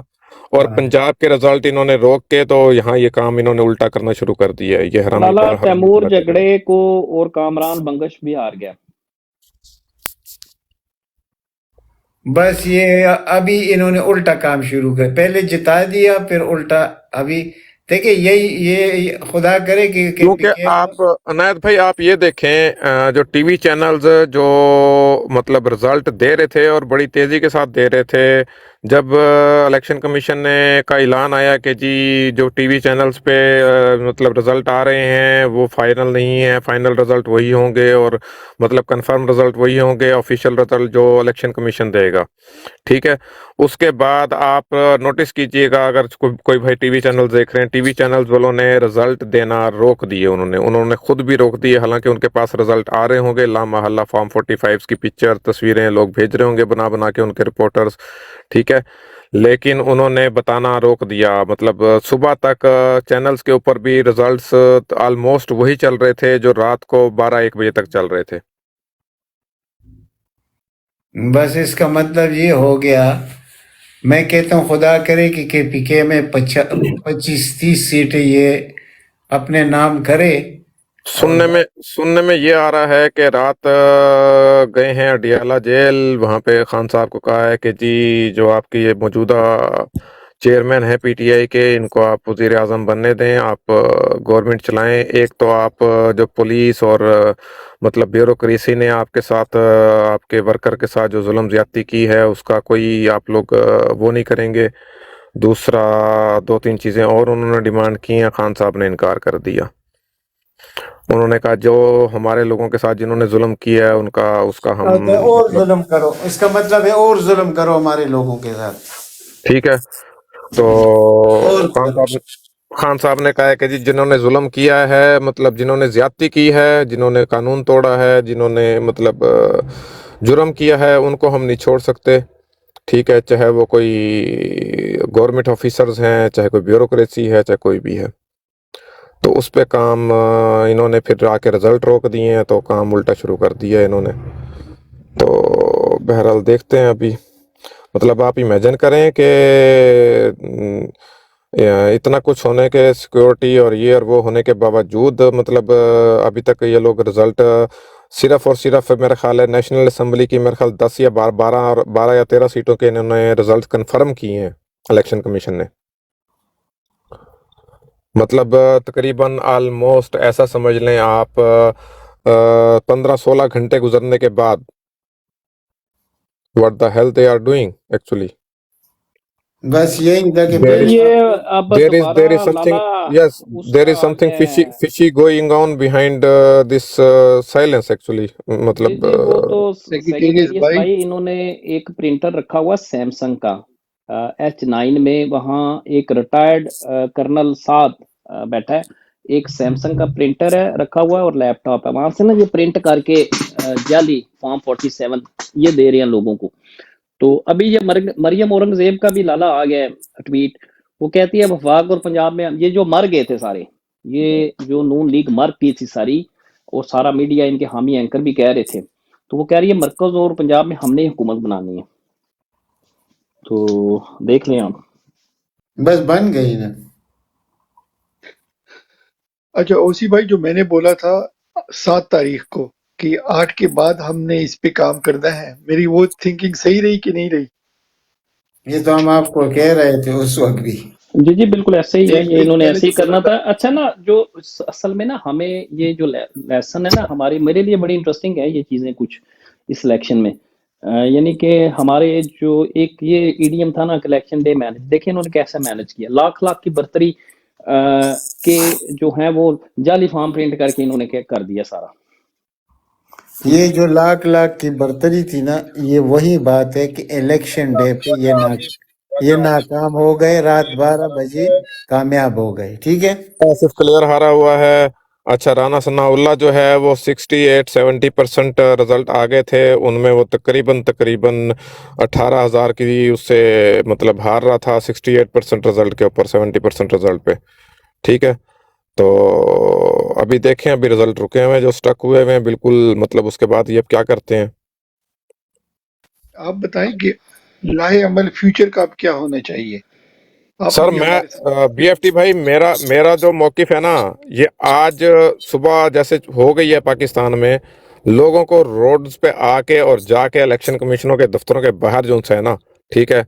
और पंजाब के रिजल्ट इन्होंने रोक के तो यहाँ ये काम इन्होंने उल्टा करना शुरू कर दिया है। ये लाला तैमूर झगड़े को और कामरान बंगश भी हार गया। बस ये अभी इन्होंने उल्टा काम शुरू कर, पहले जिता दिया फिर उल्टा। अभी देखिए ये खुदा करे कि क्योंकि आप अनायत भाई आप ये देखें, जो टीवी चैनल्स जो मतलब रिजल्ट दे रहे थे और बड़ी तेजी के साथ दे रहे थे, जब इलेक्शन कमीशन ने का ऐलान आया कि जी जो टीवी चैनल्स पे मतलब रिजल्ट आ रहे हैं वो फाइनल नहीं है, फाइनल रिजल्ट वही होंगे और मतलब कंफर्म रिजल्ट वही होंगे, ऑफिशियल रिजल्ट जो इलेक्शन कमीशन देगा, ठीक है। उसके बाद आप नोटिस कीजिएगा, अगर कोई भाई टीवी चैनल देख रहे हैं, टीवी चैनल्स वालों ने रिजल्ट देना रोक दिए, उन्होंने खुद भी रोक दिए, हालांकि उनके पास रिजल्ट आ रहे होंगे लामहल्ला, फॉर्म 45 की पिक्चर तस्वीरें लोग भेज रहे होंगे बना बना के उनके रिपोर्टर्स, ठीक है। लेकिन उन्होंने बताना रोक दिया। मतलब सुबह तक चैनल्स के ऊपर भी रिजल्ट्स ऑलमोस्ट वही चल रहे थे जो रात को 12-1 बजे तक चल रहे थे। बस इसका मतलब ये हो गया, मैं कहता हूँ खुदा करे कि केपीके में 25-30 सीटें ये अपने नाम करे। और सुनने में ये आ रहा है कि रात गए हैं अडियाला जेल, वहां पे खान साहब को कहा है कि जी जो आपकी ये मौजूदा चेयरमैन है पीटीआई के, इनको आप वजीर आजम बनने दें, आप गवर्नमेंट चलाएं। एक तो आप जो पुलिस और मतलब ब्यूरोक्रेसी ने आपके साथ आपके वर्कर के साथ जो जुल्म ज्यादती की है उसका कोई आप लोग वो नहीं करेंगे। दूसरा 2-3 चीजें और उन्होंने डिमांड की हैं, खान साहब ने इनकार कर दिया। उन्होंने कहा जो हमारे लोगों के साथ जिन्होंने जुल्म किया है उनका उसका हम और मतलब जुल्म करो, इसका मतलब है और जुल्म करो हमारे लोगों के साथ। ठीक है। तो और खान साहब ने कहा है कि जी जिन्होंने जुल्म किया है, मतलब जिन्होंने ज्यादती की है, जिन्होंने कानून तोड़ा है, जिन्होंने मतलब जुर्म किया है, उनको हम नहीं छोड़ सकते। ठीक है, चाहे वो कोई गवर्नमेंट ऑफिसर्स हैं, चाहे कोई ब्यूरोक्रेसी है, चाहे कोई भी है। तो उस पे काम इन्होंने फिर आके रिजल्ट रोक दिए हैं, तो काम उल्टा शुरू कर दिया है इन्होंने। तो बहरहाल देखते हैं अभी। मतलब आप इमेजिन करें कि इतना कुछ होने के, सिक्योरिटी और ये और वो होने के बावजूद मतलब अभी तक ये लोग रिजल्ट सिर्फ और सिर्फ मेरा ख्याल है नेशनल असेंबली की मेरे ख्याल 10 या 12 या 13 सीटों के इन्होंने रिजल्ट कंफर्म किए हैं इलेक्शन कमीशन ने। मतलब तकरीबन ऑलमोस्ट ऐसा समझ लें आप 15-16 घंटे गुजरने के बाद what the hell they are doing actually. बस यही था कि There is ये अब there is दोबारा something, लाला yes, there उसका is आ something गया है। fishy going on behind this silence actually। जी मतलब जी, वो तो सेक्रेटेरियस सेक्रेटेरियस भाई भाई इन्होंने एक प्रिंटर रखा हुआ सैमसंग का H9 में, वहाँ एक रिटायर्ड कर्नल साथ बैठा है, एक सैमसंग का प्रिंटर है रखा हुआ है और लैपटॉप है, वहां से ना ये प्रिंट करके जाली फॉर्म 47 ये दे रहे हैं लोगों को। तो अभी ये मरियम औरंगजेब का भी लाला आ गया है ट्वीट। वो कहती है वफाक और पंजाब में ये जो मर गए थे सारे, ये जो नून लीग मर गई थी सारी, और सारा मीडिया इनके हामी एंकर भी कह रहे थे, तो वो कह रही है मरकज और पंजाब में हमने हुकूमत बनानी है। तो देख लें आप। बस बन गई ना। अच्छा ओसी भाई, जो मैंने बोला था 7 तारीख को कि 8 के बाद हमने इस पे काम करना है, मेरी वो थिंकिंग सही रही कि नहीं रही? ये तो हम आपको कह रहे थे उस वक्त भी। जी जी बिल्कुल ऐसे ही है, एक ये वीक इन्होंने पहले ऐसे ही जो करना बोला था। अच्छा ना, जो असल में ना हमें ये जो लेसन है ना हमारे, मेरे लिए बड़ी इंटरेस्टिंग है ये चीजें कुछ इस इलेक्शन में। यानी कि हमारे जो एक ये ईडीएम था ना इलेक्शन डे मैनेज, देखिए इन्होंने कैसे मैनेज किया। लाख लाख की बर्तरी के जो है वो जाली फॉर्म प्रिंट करके इन्होंने क्या कर दिया सारा। ये जो लाख लाख की बर्तरी थी ना, ये वही बात है कि इलेक्शन डे पे ये नाकाम हो गए, रात 12 बजे कामयाब हो गए। ठीक है, सिर्फ क्लियर हारा हुआ है। अच्छा, राना सनाउल्लाह जो है वो 68-70% रिजल्ट आ गए थे, उनमें वो तकरीबन 18,000 की उससे मतलब हार रहा था 68% रिजल्ट के ऊपर 70% रिजल्ट पे। ठीक है, तो अभी देखें, अभी रिजल्ट रुके हुए हैं जो स्टक हुए हुए हैं बिल्कुल, मतलब उसके बाद ये अब क्या करते हैं। आप बताएं कि लाहे अमल फ्यूचर का अब क्या होना चाहिए? आप सर अभी मैं हमारे साथ बीएफटी भाई, मेरा मेरा जो मौकिफ है ना, ये आज सुबह जैसे हो गई है पाकिस्तान में, लोगों को रोड्स पे आके और जाके इलेक्शन कमीशनों के दफ्तरों के बाहर जो है ना, ठीक है,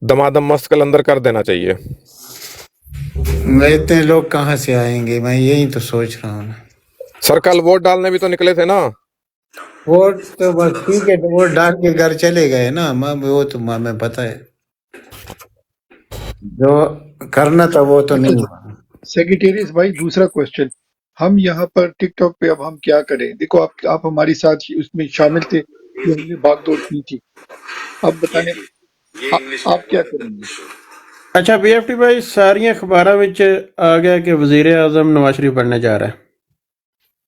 दमादम मस्त कलंदर कर देना चाहिए। इतने लोग कहाँ से आएंगे, मैं यही तो सोच रहा हूँ। सर कल वोट डालने भी तो निकले थे ना। वोट तो बस ठीक है, तो वोट डाल के घर चले गए ना, वो तो हमें पता है, जो करना था वो तो नहीं हुआ। सेक्रेटेरियस भाई, दूसरा क्वेश्चन, हम यहाँ पर टिकटॉक पे अब हम क्या करें? देखो आप हमारे साथ उसमें शामिल थे जो हमने भागदौड़ की थी, अब बताएं आप क्या करेंगे? अच्छा बीएफटी भाई, सारियां अखबारां विच आ गया कि वजीर आजम नवाज शरीफ बनने जा रहा है।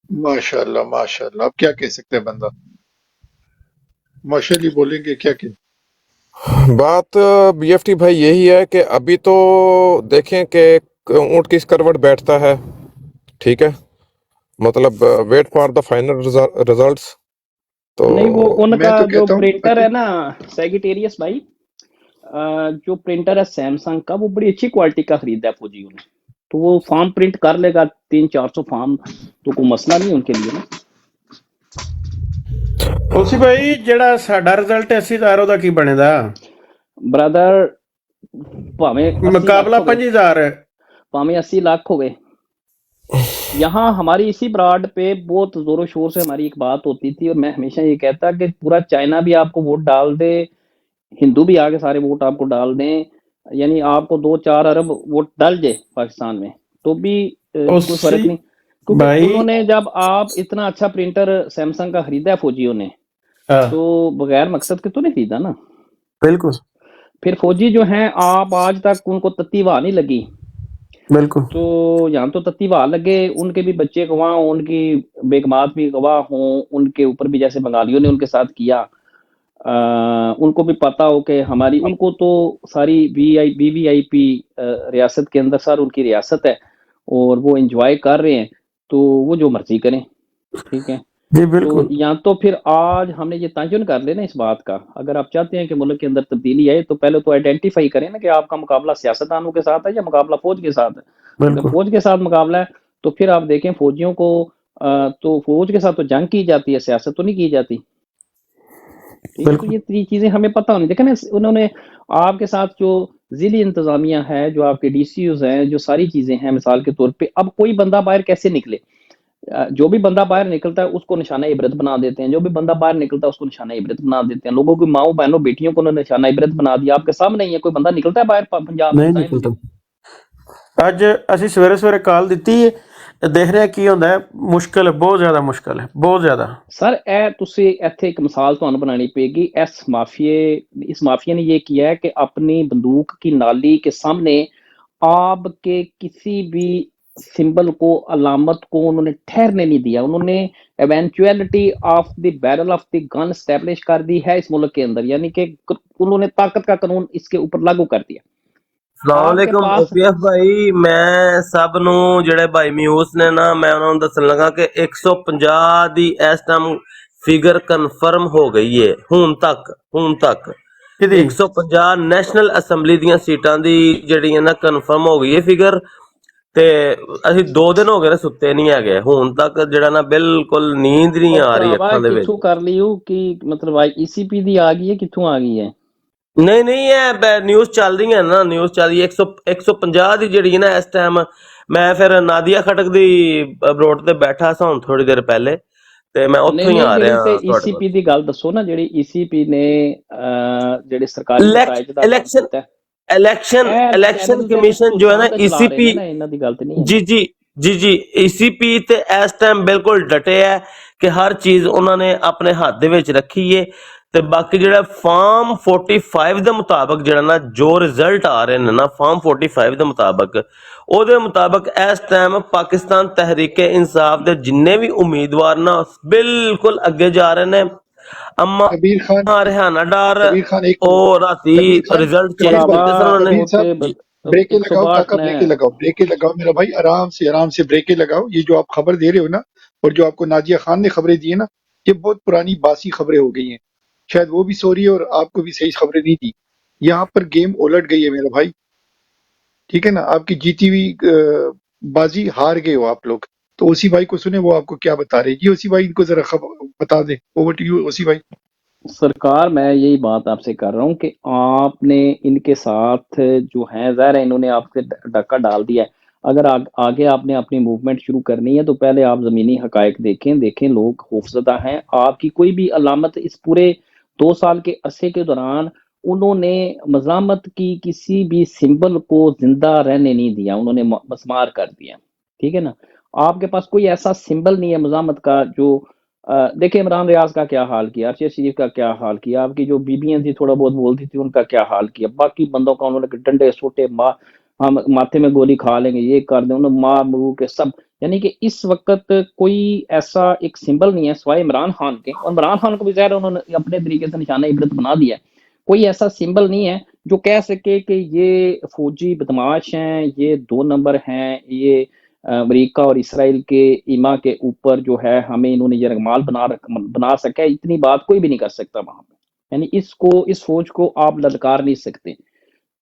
माशाल्लाह माशाल्लाह, अब क्या कह सकते हैं बंदा, माशाल्लाह बोलेंगे क्या कहें? बात बीएफटी भाई यही है कि अभी तो देखें कि ऊंट किस करवट बैठता है, ठीक है, मतलब wait for the final results. तो नहीं, वो मैं उनका तो जो कहता हूँ प्रिंटर है ना सैगिटेरियस भाई, जो प्रिंटर है सैमसंग का, वो बड़ी अच्छी क्वालिटी का खरीदा है फौजियों ने, तो वो फॉर्म प्रिंट कर लेगा 300-400 फॉर्म, तो कोई मसला नहीं उनके लिए ना। ਉਸੀ ਭਾਈ ਜਿਹੜਾ ਸਾਡਾ ਰਿਜ਼ਲਟ 80000 ਉਹਦਾ ਕੀ ਬਣੇਦਾ ब्रदर भावें 80 लाख ਮੁਕਾਬਲਾ हो गए, 5000 भावें 80 लाख हो गए, यहाँ हमारी इसी ब्राड पे बहुत जोरों शोर से हमारी एक बात होती थी, और मैं हमेशा ये कहता कि पूरा चाइना भी आपको वोट डाल दे, हिंदू भी आगे सारे वोट आपको डाल दें, यानी आपको 2-4 अरब वोट डाल जाए पाकिस्तान में, तो भी कोई फर्क ਉਸੀ नहीं, क्योंकि भाई उन्होंने जब आप इतना अच्छा प्रिंटर सैमसंग का खरीदा है फौजियों ने, हाँ तो बगैर मकसद के तो नहीं खरीदा ना। बिल्कुल फिर फौजी जो हैं, आप आज तक उनको तत्ती वाह नहीं लगी, बिल्कुल तो यहाँ तो तत्ती वाह लगे, उनके भी बच्चे गवाह हों, उनकी बेगमात भी गवाह हों, उनके ऊपर भी जैसे बंगालियों ने उनके साथ किया, उनको भी पता हो कि हमारी, उनको तो सारी वीवीआईपी रियासत के अंदर सर उनकी रियासत है, और वो एंजॉय कर रहे हैं, तो वो जो मर्जी करें, ठीक है। जी तो बिल्कुल या तो फिर आज हमने ये तयन कर लेना इस बात का, अगर आप चाहते हैं कि मुल्क के अंदर तब्दीली आए, तो पहले तो आइडेंटिफाई करें ना कि आपका मुकाबला सियासतदानों के साथ है या मुकाबला फौज के साथ है। अगर बिल्कुल फौज के साथ मुकाबला है, तो फिर आप देखें फौजियों को, तो फौज के साथ तो जंग की जाती है, सियासत तो नहीं की जाती, ठीक है। तो बिल्कुल ये चीजें हमें पता होनी, देखें ना उन्होंने आपके साथ जो जिली इंतजामिया है, जो आपके डीसीयूज हैं, जो सारी चीजें हैं, मिसाल के तौर पे अब कोई बंदा बाहर कैसे निकले, जो भी बंदा बाहर निकलता है उसको निशाना इबरत बना देते हैं, जो भी बंदा बाहर निकलता है उसको निशाना इबरत बना देते हैं, लोगों की माओ बहनों बेटियों को उन्होंने निशाना इबरत बना दिया, आपके सामने ही है, कोई बंदा निकलता है बाहर पंजाब में, नहीं बताएं मुझे। निकलता ਅੱਜ ਅਸੀਂ ਸਵੇਰੇ ਸਵੇਰੇ ਕਾਲ ਦਿੱਤੀ ਹੈ ਦੇਖ ਰਿਹਾ ਕੀ ਹੁੰਦਾ ਹੈ ਮੁਸ਼ਕਲ ਹੈ ਬਹੁਤ ਜ਼ਿਆਦਾ ਮੁਸ਼ਕਲ ਹੈ ਬਹੁਤ ਜ਼ਿਆਦਾ सर तुसी ਇੱਥੇ ਇੱਕ ਮਿਸਾਲ ਤੁਹਾਨੂੰ ਬਣਾਣੀ पड़ेगी, इस माफिया ने ये किया है कि अपनी बंदूक की नाली के सामने आपके किसी भी सिंबल को, अलामत को उन्होंने ठहरने नहीं दिया, उन्होंने eventuality of the barrel of the gun establish कर दी है इस मुल्क के अंदर, यानी कि उन्होंने ताकत का कानून इसके ऊपर लागू कर दिया। आपके ਸਲਾਮੁਅਲੈਕੁਮ पास OPF ਭਾਈ ਮੈਂ ਸਭ ਨੂੰ ਜਿਹੜੇ ਭਾਈ ਮਿਊਸ ਨੇ ਨਾ ਮੈਂ ਉਹਨਾਂ ਨੂੰ ਦੱਸਣ ਲੱਗਾ ਕਿ 150 ਦੀ ਇਸ ਟਾਈਮ ਫਿਗਰ ਕਨਫਰਮ ਹੋ ਗਈ ਏ ਹੁਣ ਤੱਕ ਕਿਹਦੀ 150 ਨੈਸ਼ਨਲ ਅਸੈਂਬਲੀ ਦੀਆਂ ਸੀਟਾਂ ਦੀ ਜਿਹੜੀਆਂ ਨਾ ਕਨਫਰਮ ਹੋ ਗਈ ਏ ਫਿਗਰ ਤੇ ਅਸੀਂ 2 ਦਿਨ ਹੋ ਗਏ ਨੇ ਸੁੱਤੇ ਨਹੀਂ ਹੈਗੇ ਹੁਣ ਤੱਕ ਜਿਹੜਾ ਨਾ ਬਿਲकुल ਨੀਂਦ ਨਹੀਂ और ਆ ਰਹੀ भरावा ਅੱਖਾਂ ਦੇ ਵਿੱਚ कित्थों कर ली हो कि मतलब ईसीपी दी आ गई है, कित्थों आ गई है? ਨਹੀਂ ਇਹ ਨਿਊਜ਼ ਚੱਲ ਰਹੀਆਂ ਨਾ ਨਿਊਜ਼ ਚੱਲ ਰਹੀ 150 ਦੀ ਜਿਹੜੀ ਨਾ ਇਸ ਟਾਈਮ ਮੈਂ ਫਿਰ ਨਾਦੀਆ ਖਟਕ ਦੀ ਰੋਡ ਤੇ ਬੈਠਾ ਸਾਂ ਹੁਣ ਥੋੜੀ ਦੇਰ ਪਹਿਲੇ ਤੇ ਮੈਂ ਉੱਥੋਂ नहीं ਹੀ नहीं ਆ ਜਿਹੜੀ ਰਿਹਾ ਤੇ ਤੁਹਾਡੇ ईसीपी ਦੀ ਗੱਲ ਦੱਸੋ ਨਾ, ਜਿਹੜੀ ईसीपी ਨੇ ਜਿਹੜੇ ਸਰਕਾਰੀ ਨਤਾਇਜ ਦਾ ਕੰਮ ਇਲੈਕਸ਼ਨ ਕੀਤਾ ਹੈ। इलेक्शन ਇਹ इलेक्शन ਚੈਨਲ ਤੇ कमीशन जो है ना ਸੁਲਤਾਨ ਤੇ ਚਲਾ ਰਹੇ ईसीपी ਨੇ ਨਾ, ਇਹਨਾਂ ਦੀ ਗੱਲ ਤੇ ਨਹੀਂ ਹੈ। जी ईसीपी ਤੇ ਇਸ ਟਾਈਮ ਬਿਲਕੁਲ ਡਟੇ ਹੈ ਕਿ ਹਰ ਚੀਜ਼ ਉਹਨਾਂ ਨੇ ਆਪਣੇ ਹੱਥ ਦੇ ਵਿੱਚ ਰੱਖੀ ਹੈ ਤੇ ਬਾਕੀ ਜਿਹੜਾ ਫਾਰਮ 45 ਦੇ ਮੁਤਾਬਕ ਜਿਹੜਾ ਨਾ ਜੋ ਰਿਜ਼ਲਟ ਆ ਰਹੇ ਨੇ ਨਾ ਫਾਰਮ 45 ਦੇ ਮੁਤਾਬਕ ਉਹਦੇ ਮੁਤਾਬਕ ਇਸ ਟਾਈਮ ਪਾਕਿਸਤਾਨ ਤਹਿਰੀਕੇ ਇਨਸਾਫ ਦੇ ਜਿੰਨੇ ਵੀ ਉਮੀਦਵਾਰ ਨਾ ਬਿਲकुल ਅੱਗੇ ਜਾ ਰਹੇ ਨੇ अम्मा कबीर खान हरियाणा डार एक और राती कबीर खान रिजल्ट चेंज कबीर भरावा कीते सन उन्होंने कबीर साहब होते ब्रेके लगाओ 162 काका, ने ब्रेके लगाओ मेरा भाई, आराम से ब्रेके लगाओ। ये जो आप खबर दे रहे हो ना, और जो आपको नाजिया खान ने खबरें दी है ना, ये बहुत पुरानी बासी खबरें हो गई हैं, शायद वो भी सो रही है और आपको भी सही खबरें नहीं दी। यहाँ पर गेम उलट गई है मेरा भाई, ठीक है ना, आपकी जीती हुई बाजी हार गए हो आप लोग। तो ओसी भाई को सुने, वो आपको क्या बता रहे हैं। जी ओसी भाई, इनको जरा खबर बता दे, ओवर टू यू ओसी भाई। सरकार, मैं यही बात आपसे कर रहा हूँ कि आपने इनके साथ जो है, ज़ाहिर है इन्होंने आपसे डाका डाल दिया है, अगर आगे आपने अपनी मूवमेंट शुरू करनी है तो पहले आप ज़मीनी हकायक देखें लोग खौफजदा हैं। आपकी कोई भी अलामत इस पूरे 2 साल के अरसे के दौरान उन्होंने मज़ामत की किसी भी सिंबल को जिंदा रहने नहीं दिया, उन्होंने मस्मार कर दिया, ठीक है ना। आपके पास कोई ऐसा सिंबल नहीं है मज़ामत का जो देखिए इमरान रियाज का क्या हाल किया, अरशद शरीफ का क्या हाल किया, आपकी जो बीबियां थी थोड़ा बहुत बोलती थी उनका क्या हाल किया, बाकी बंदों का उन्होंने डंडे सोटे हम माथे में गोली खा लेंगे, ये कर दें, उन्होंने मार मरू के सब, यानी कि इस वक्त कोई ऐसा एक सिंबल नहीं है सिवाय इमरान खान के, और इमरान खान को भी ज़ाहिर उन्होंने अपने तरीके से निशाना इबरत बना दिया है। कोई ऐसा सिंबल नहीं है जो कह सके कि ये फौजी बदमाश हैं, ये 2 नंबर हैं, ये अमेरिका और इसराइल के ईमा के ऊपर जो है हमें इन्होंने यरगमाल बना सका है, इतनी बात कोई भी नहीं कर सकता वहाँ पे। यानी इस फौज को आप ललकार नहीं सकते।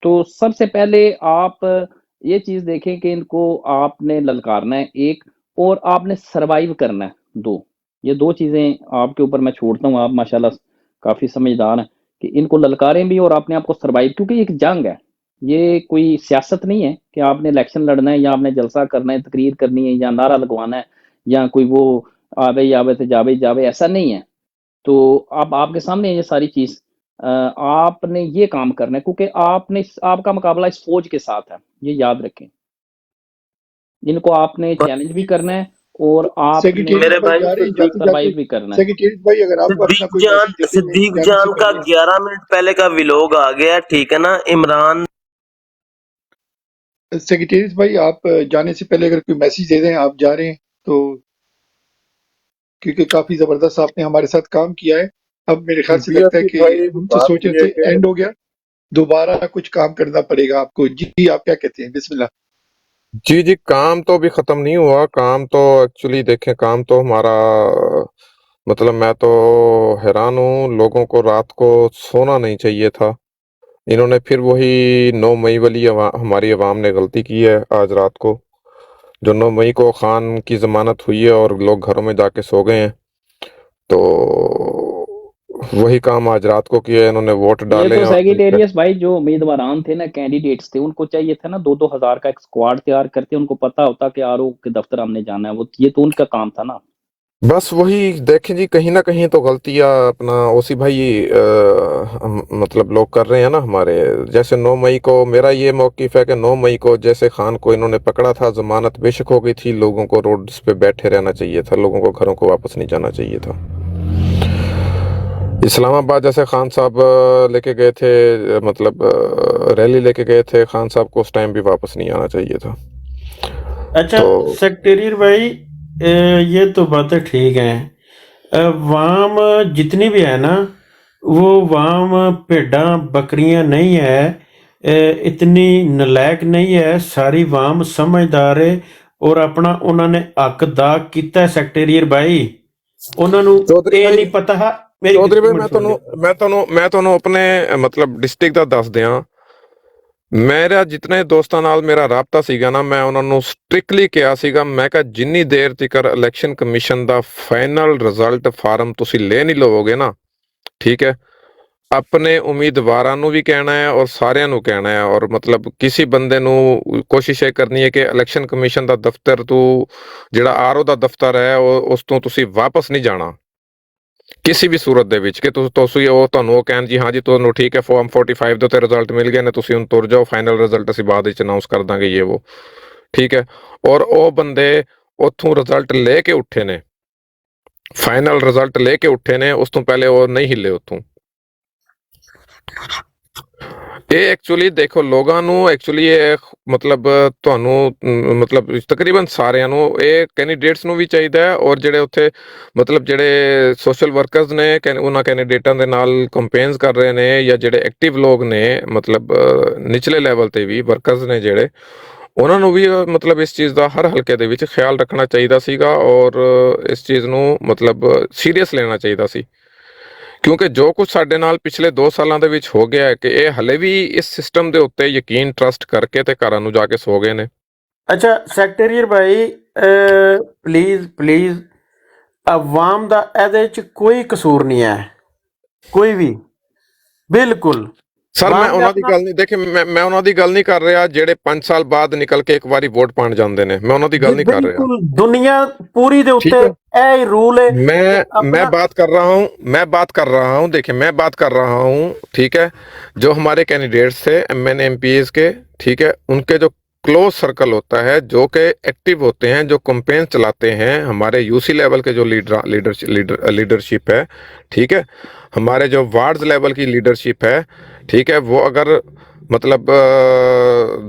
तो सबसे पहले आप ये चीज़ देखें कि इनको आपने ललकारना है 1 और आपने सर्वाइव करना है 2। ये 2 चीज़ें आपके ऊपर मैं छोड़ता हूँ, आप माशाल्लाह काफ़ी समझदार हैं कि इनको ललकारें भी और अपने आप को सर्वाइव, क्योंकि ये एक जंग है। ये कोई सियासत नहीं है कि आपने इलेक्शन लड़ना है या आपने जलसा करना है, तकरीर करनी है या नारा लगवाना है या कोई वो आवे ते जावे, ऐसा नहीं है। तो अब आपके सामने है ये सारी चीज़। आपने ये काम करना है क्योंकि आपका मुकाबला इस फौज के साथ है, ये याद रखें। इनको आपने चैलेंज भी करना है और आपने सेक्रेटेरिएट मेरे भाई भाई जा रहे हैं जाते सर्वाइव जाते। भी करना है। सेक्रेटेरिएट भाई अगर आपको अपना कोई मैसेज देते हैं सिद्दीक जाने जान से का पहले। 11 मिनट पहले का विलोग आ गया, ठीक है ना। इमरान सेक्रेटेरिएट भाई आप जाने से पहले अगर कोई मैसेज दे दें आप जा रहे हैं तो, क्योंकि काफी जबरदस्त आपने हमारे साथ काम किया है। अब मेरे ख्याल से लगता है बीएसपी कि भाई हम तो बात सोच ये रहे है थे कि एंड हो गया, दोबारा कुछ काम करना पड़ेगा आपको। जी आप क्या कहते हैं? बिस्मिल्लाह। जी जी, काम तो अभी खत्म नहीं हुआ। काम तो एक्चुअली देखें, काम तो हमारा मतलब मैं तो हैरान हूँ, लोगों को रात को सोना नहीं चाहिए था। इन्होंने फिर वही 9 मई वाली हमारी अवाम ने गलती की है आज रात को। जो 9 मई को खान की जमानत हुई है और लोग घरों में जाके सो गए हैं, तो वही काम आज रात को किया है। इन्होंने वोट ये डाले तो हैं और सेक्रेटेरियस भाई जो उम्मीदवारान थे ना, कैंडिडेट्स थे, उनको चाहिए था ना 2-2 हजार का एक स्क्वाड तैयार करते, उनको पता होता कि आरओ के दफ्तर हमने जाना है, वो ये तो उनका काम था ना। बस वही देखें जी, कहीं ना कहीं तो गलतियां अपना ओसी भाई मतलब लोग कर रहे हैं ना हमारे। जैसे 9 मई को मेरा ये मौकिफ है कि 9 मई को जैसे खान को इन्होंने पकड़ा था, जमानत बेशक हो गई थी, लोगों को रोड्स पे बैठे रहना चाहिए था, लोगों को घरों को वापस नहीं जाना चाहिए था। इस्लामाबाद जैसे खान साहब लेके गए थे, मतलब रैली लेके गए थे, खान साहब को उस टाइम भी वापस नहीं आना चाहिए था। अच्छा तो सेक्रेटरी भाई, ये तो बातें ठीक हैं। वाम जितनी भी है ना, वो वाम भेड़ा बकरियां नहीं है, इतनी नलायक नहीं है। सारी वाम समझदार है और अपना उन्होंने हक दा कीता सेक्रेटरी भाई। ਉਹਨਾਂ ਨੂੰ चौधरी ਇਹ भाई ਨਹੀਂ ਪਤਾ ਮੇਰੀ चौधरी भाई ਮਿੰਟ ਸੁਣ ਲਿਓ। मैं ਤੁਹਾਨੂੰ अपने मतलब डिस्ट्रिक्ट ਦਾ ਦੱਸ ਦਿਆਂ। ਮੇਰਾ ਜਿਤਨੇ ਦੋਸਤਾਂ ਨਾਲ ਮੇਰਾ ਰਾਬਤਾ ਸੀਗਾ ਨਾ, ਮੈਂ ਉਹਨਾਂ ਨੂੰ ਸਟ੍ਰਿਕਟਲੀ ਕਿਹਾ ਸੀਗਾ, ਮੈਂ ਕਿਹਾ ਜਿੰਨੀ ਦੇਰ ਤੱਕ ਇਲੈਕਸ਼ਨ ਕਮਿਸ਼ਨ ਦਾ ਫਾਈਨਲ ਰਿਜ਼ਲਟ ਫਾਰਮ ਤੁਸੀਂ ਲੈ ਨਹੀਂ ਲਵੋਗੇ ਨਾ, ਠੀਕ ਹੈ, ਆਪਣੇ ਉਮੀਦਵਾਰਾਂ ਨੂੰ ਵੀ ਕਹਿਣਾ ਹੈ ਔਰ ਸਾਰਿਆਂ ਨੂੰ ਕਹਿਣਾ ਹੈ, ਔਰ ਮਤਲਬ ਕਿਸੇ ਬੰਦੇ ਨੂੰ ਕੋਸ਼ਿਸ਼ ਇਹ ਕਰਨੀ ਹੈ ਕਿ ਇਲੈਕਸ਼ਨ ਕਮਿਸ਼ਨ ਦਾ ਦਫ਼ਤਰ ਤੋਂ ਜਿਹੜਾ ਆਰਓ ਦਾ ਦਫ਼ਤਰ ਹੈ ਉਸ ਤੋਂ ਤੁਸੀਂ ਵਾਪਸ ਨਹੀਂ ਜਾਣਾ ਕਿਸੇ ਵੀ ਸੂਰਤ ਦੇ ਵਿੱਚ, ਕਿ ਤੁਸੀਂ ਉਹ ਤੁਹਾਨੂੰ ਉਹ ਕਹਿਣ ਜੀ ਹਾਂ ਜੀ ਤੁਹਾਨੂੰ ਠੀਕ ਹੈ ਫਾਰਮ 45 ਦੇ ਉੱਤੇ ਰਿਜ਼ਲਟ ਮਿਲ ਗਏ ਨੇ, ਤੁਸੀਂ ਹੁਣ ਤੁਰ ਜਾਓ, ਫਾਈਨਲ ਰਿਜ਼ਲਟ ਅਸੀਂ ਬਾਅਦ ਵਿੱਚ ਅਨਾਉਂਸ ਕਰ ਦਾਂਗੇ ਇਹ ਉਹ, ਠੀਕ ਹੈ। ਔਰ ਉਹ ਬੰਦੇ ਉੱਥੋਂ ਰਿਜ਼ਲਟ ਲੈ ਕੇ ਉੱਠੇ ਨੇ, ਫਾਈਨਲ ਰਿਜ਼ਲਟ ਲੈ ਕੇ ਉੱਠੇ ਨੇ, ਉਸ ਤੋਂ ਪਹਿਲੇ ਉਹ ਨਹੀਂ ਹਿੱਲੇ ਉੱਥੋਂ। ਇਹ ਐਕਚੁਅਲੀ ਦੇਖੋ ਲੋਕਾਂ ਨੂੰ ਐਕਚੁਅਲੀ ਇਹ ਮਤਲਬ ਤੁਹਾਨੂੰ ਮਤਲਬ ਤਕਰੀਬਨ ਸਾਰਿਆਂ ਨੂੰ, ਇਹ ਕੈਂਡੀਡੇਟਸ ਨੂੰ ਵੀ ਚਾਹੀਦਾ ਹੈ ਔਰ ਜਿਹੜੇ ਉੱਥੇ ਮਤਲਬ ਜਿਹੜੇ ਸੋਸ਼ਲ ਵਰਕਰਸ ਨੇ ਉਹਨਾਂ ਕੈਂਡੀਡੇਟਾਂ ਦੇ ਨਾਲ ਕੰਪੇਨਸ ਕਰ ਰਹੇ ਨੇ, ਜਾਂ ਜਿਹੜੇ ਐਕਟਿਵ ਲੋਕ ਨੇ ਮਤਲਬ ਨਿਚਲੇ ਲੈਵਲ ਤੇ ਵੀ ਵਰਕਰਸ ਨੇ ਜਿਹੜੇ, ਉਹਨਾਂ ਨੂੰ ਵੀ ਮਤਲਬ ਇਸ ਚੀਜ਼ ਦਾ ਹਰ ਹਲਕੇ ਦੇ ਵਿੱਚ ਖਿਆਲ ਰੱਖਣਾ ਚਾਹੀਦਾ ਸੀਗਾ ਔਰ ਇਸ ਚੀਜ਼ ਨੂੰ ਮਤਲਬ ਸੀਰੀਅਸ ਲੈਣਾ ਚਾਹੀਦਾ ਸੀ। ਕਿਉਂਕਿ ਜੋ ਕੁਝ ਸਾਡੇ ਨਾਲ ਪਿਛਲੇ 2 ਸਾਲਾਂ ਦੇ ਵਿੱਚ ਹੋ ਗਿਆ ਹੈ ਕਿ ਇਹ ਹਲੇ ਵੀ ਇਸ ਸਿਸਟਮ ਦੇ ਉੱਤੇ ਯਕੀਨ ਟਰਸਟ ਕਰਕੇ ਤੇ ਘਰਾਂ ਨੂੰ ਜਾ ਕੇ ਸੋ ਗਏ ਨੇ। ਅੱਛਾ ਸੈਕਟਰੀਅਰ ਭਾਈ, ਪਲੀਜ਼ ਅਵਾਮ ਦਾ ਇਹਦੇ ਚ ਕੋਈ ਕਸੂਰ ਨਹੀਂ ਹੈ, ਕੋਈ ਵੀ, ਬਿਲਕੁਲ। ਸਰ ਮੈਂ ਉਹਨਾਂ ਦੀ ਗੱਲ ਨਹੀਂ, ਦੇਖੇ ਮੈਂ ਉਹਨਾਂ ਦੀ ਗੱਲ ਨਹੀਂ ਕਰ ਰਿਹਾ ਜਿਹੜੇ 5 ਸਾਲ ਬਾਅਦ ਨਿਕਲ ਕੇ ਇੱਕ ਵਾਰੀ ਵੋਟ ਪਾਣ ਜਾਂਦੇ ਨੇ, ਮੈਂ ਉਹਨਾਂ ਦੀ ਗੱਲ ਨਹੀਂ ਕਰ ਰਿਹਾ। ਬਿਲਕੁਲ ਦੁਨੀਆ ਪੂਰੀ ਦੇ ਉੱਤੇ ਇਹ रूल है। मैं बात कर रहा हूँ देखिए, मैं बात कर रहा हूँ, ठीक है, जो हमारे कैंडिडेट्स थे MN MPs के, ठीक है, उनके जो क्लोज सर्कल होता है, जो कि एक्टिव होते हैं, जो कंपेन चलाते हैं, हमारे यूसी लेवल के जो लीडरशिप है, ठीक है, हमारे जो वार्ड्स लेवल की लीडरशिप है, ठीक है, वो अगर मतलब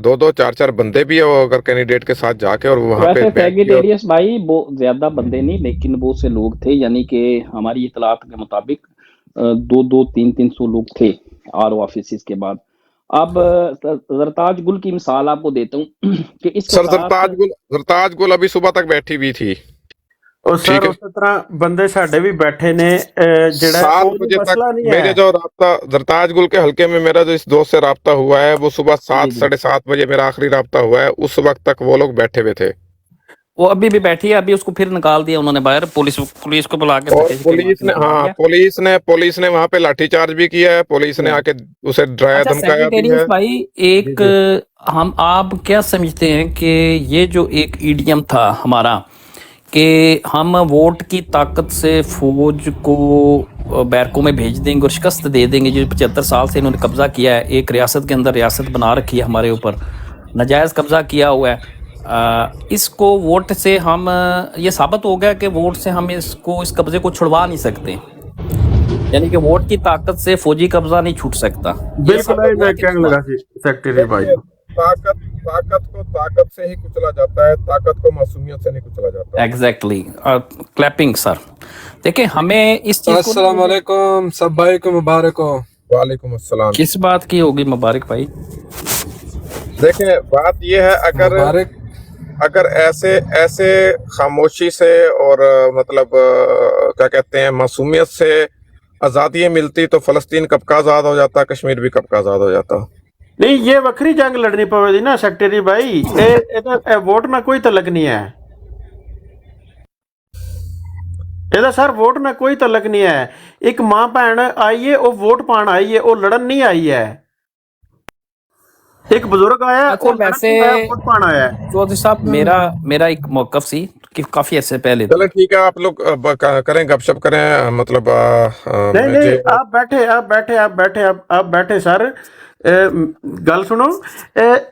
2-2 4-4 बंदे भी हो अगर कैंडिडेट के साथ जाके और वहाँ पे सेक्रेटेरियस भाई वो ज्यादा बंदे नहीं, लेकिन बहुत से लोग थे, यानी कि हमारी इतलात के मुताबिक 200-300 लोग थे आरओ ऑफिस के बाद। अब जरताज गुल की मिसाल आपको देता हूँ कि इसके सर साथ जरताज गुल अभी सुबह तक बैठी हुई थी, और ठीक सर है। उस तरह बंदे साडे भी बैठे ने जेड़ा 7 कोई बजे तक मसला नहीं मेरे है। जो राब्ता जरताज गुल के हल्के में मेरा जो इस दोस्त से राब्ता हुआ है वो सुबह जी 7 जी साढ़े 7 बजे मेरा आखिरी राब्ता हुआ है, उस वक्त तक वो लोग बैठे हुए थे। वो अभी भी बैठी है, अभी उसको फिर निकाल दिया उन्होंने बाहर, पुलिस को बुला के और धक्के से पुलिस ने, निकलवा हाँ दिया। पुलिस ने वहां पे लाठीचार्ज भी किया है, पुलिस ने आके उसे डराया अच्छा धमकाया भी सेक्रेटेरियस है। भाई, एक हम आप क्या समझते हैं कि ये जो एक ईडीएम था हमारा कि हम वोट की ताकत से फौज को बैरकों में भेज देंगे और शिकस्त दे देंगे, जो 75 साल से इन्होंने कब्जा किया है, एक रियासत के अंदर रियासत बना रखी है हमारे ऊपर, नाजायज़ कब्जा किया हुआ है, इसको वोट से हम ये साबित हो गया कि वोट से हम इसको इस कब्जे को छुड़वा नहीं सकते, यानी कि वोट की ताकत से फौजी कब्जा नहीं छूट सकता। बिल्कुल भाई, मैं कहने लगा सी सेक्रेटरी भाई। देखिए, ताकत को ताकत से ही कुचला जाता है, ताकत को मासूमियत से नहीं कुचला जाता। Exactly, clapping sir. देखिए हमें इस चीज को, अस्सलाम वालेकुम, सब भाई को मुबारक हो। वालेकुम अस्सलाम। किस बात की होगी मुबारक भाई? देखिए बात ये है, मुबारक अगर ऐसे खामोशी से और मतलब क्या कहते हैं मासूमियत से आज़ादी मिलती तो फलस्तीन कब का आज़ाद हो जाता, कश्मीर भी कब का आज़ाद हो जाता। नहीं, ये वक्री जंग लड़नी पवेगी ना सेक्रेटरी भाई, ए वोट ना कोई तलक नहीं है, ਇਹਦਾ सर वोट ना कोई तलक नहीं है। एक मां भैन आई है, वो वोट पान आई है, वो लड़न नहीं आई है। एक बुजुर्ग आया, अच्छा, वो लड़न वैसे नहीं आया, वोट पान आया है। चौधरी साहब, मेरा एक मौकफ सी कि काफी अर्से पहले चलो ठीक है, आप लोग करें गपशप करें, मतलब नहीं नहीं, आप बैठे सर, गल सुनो,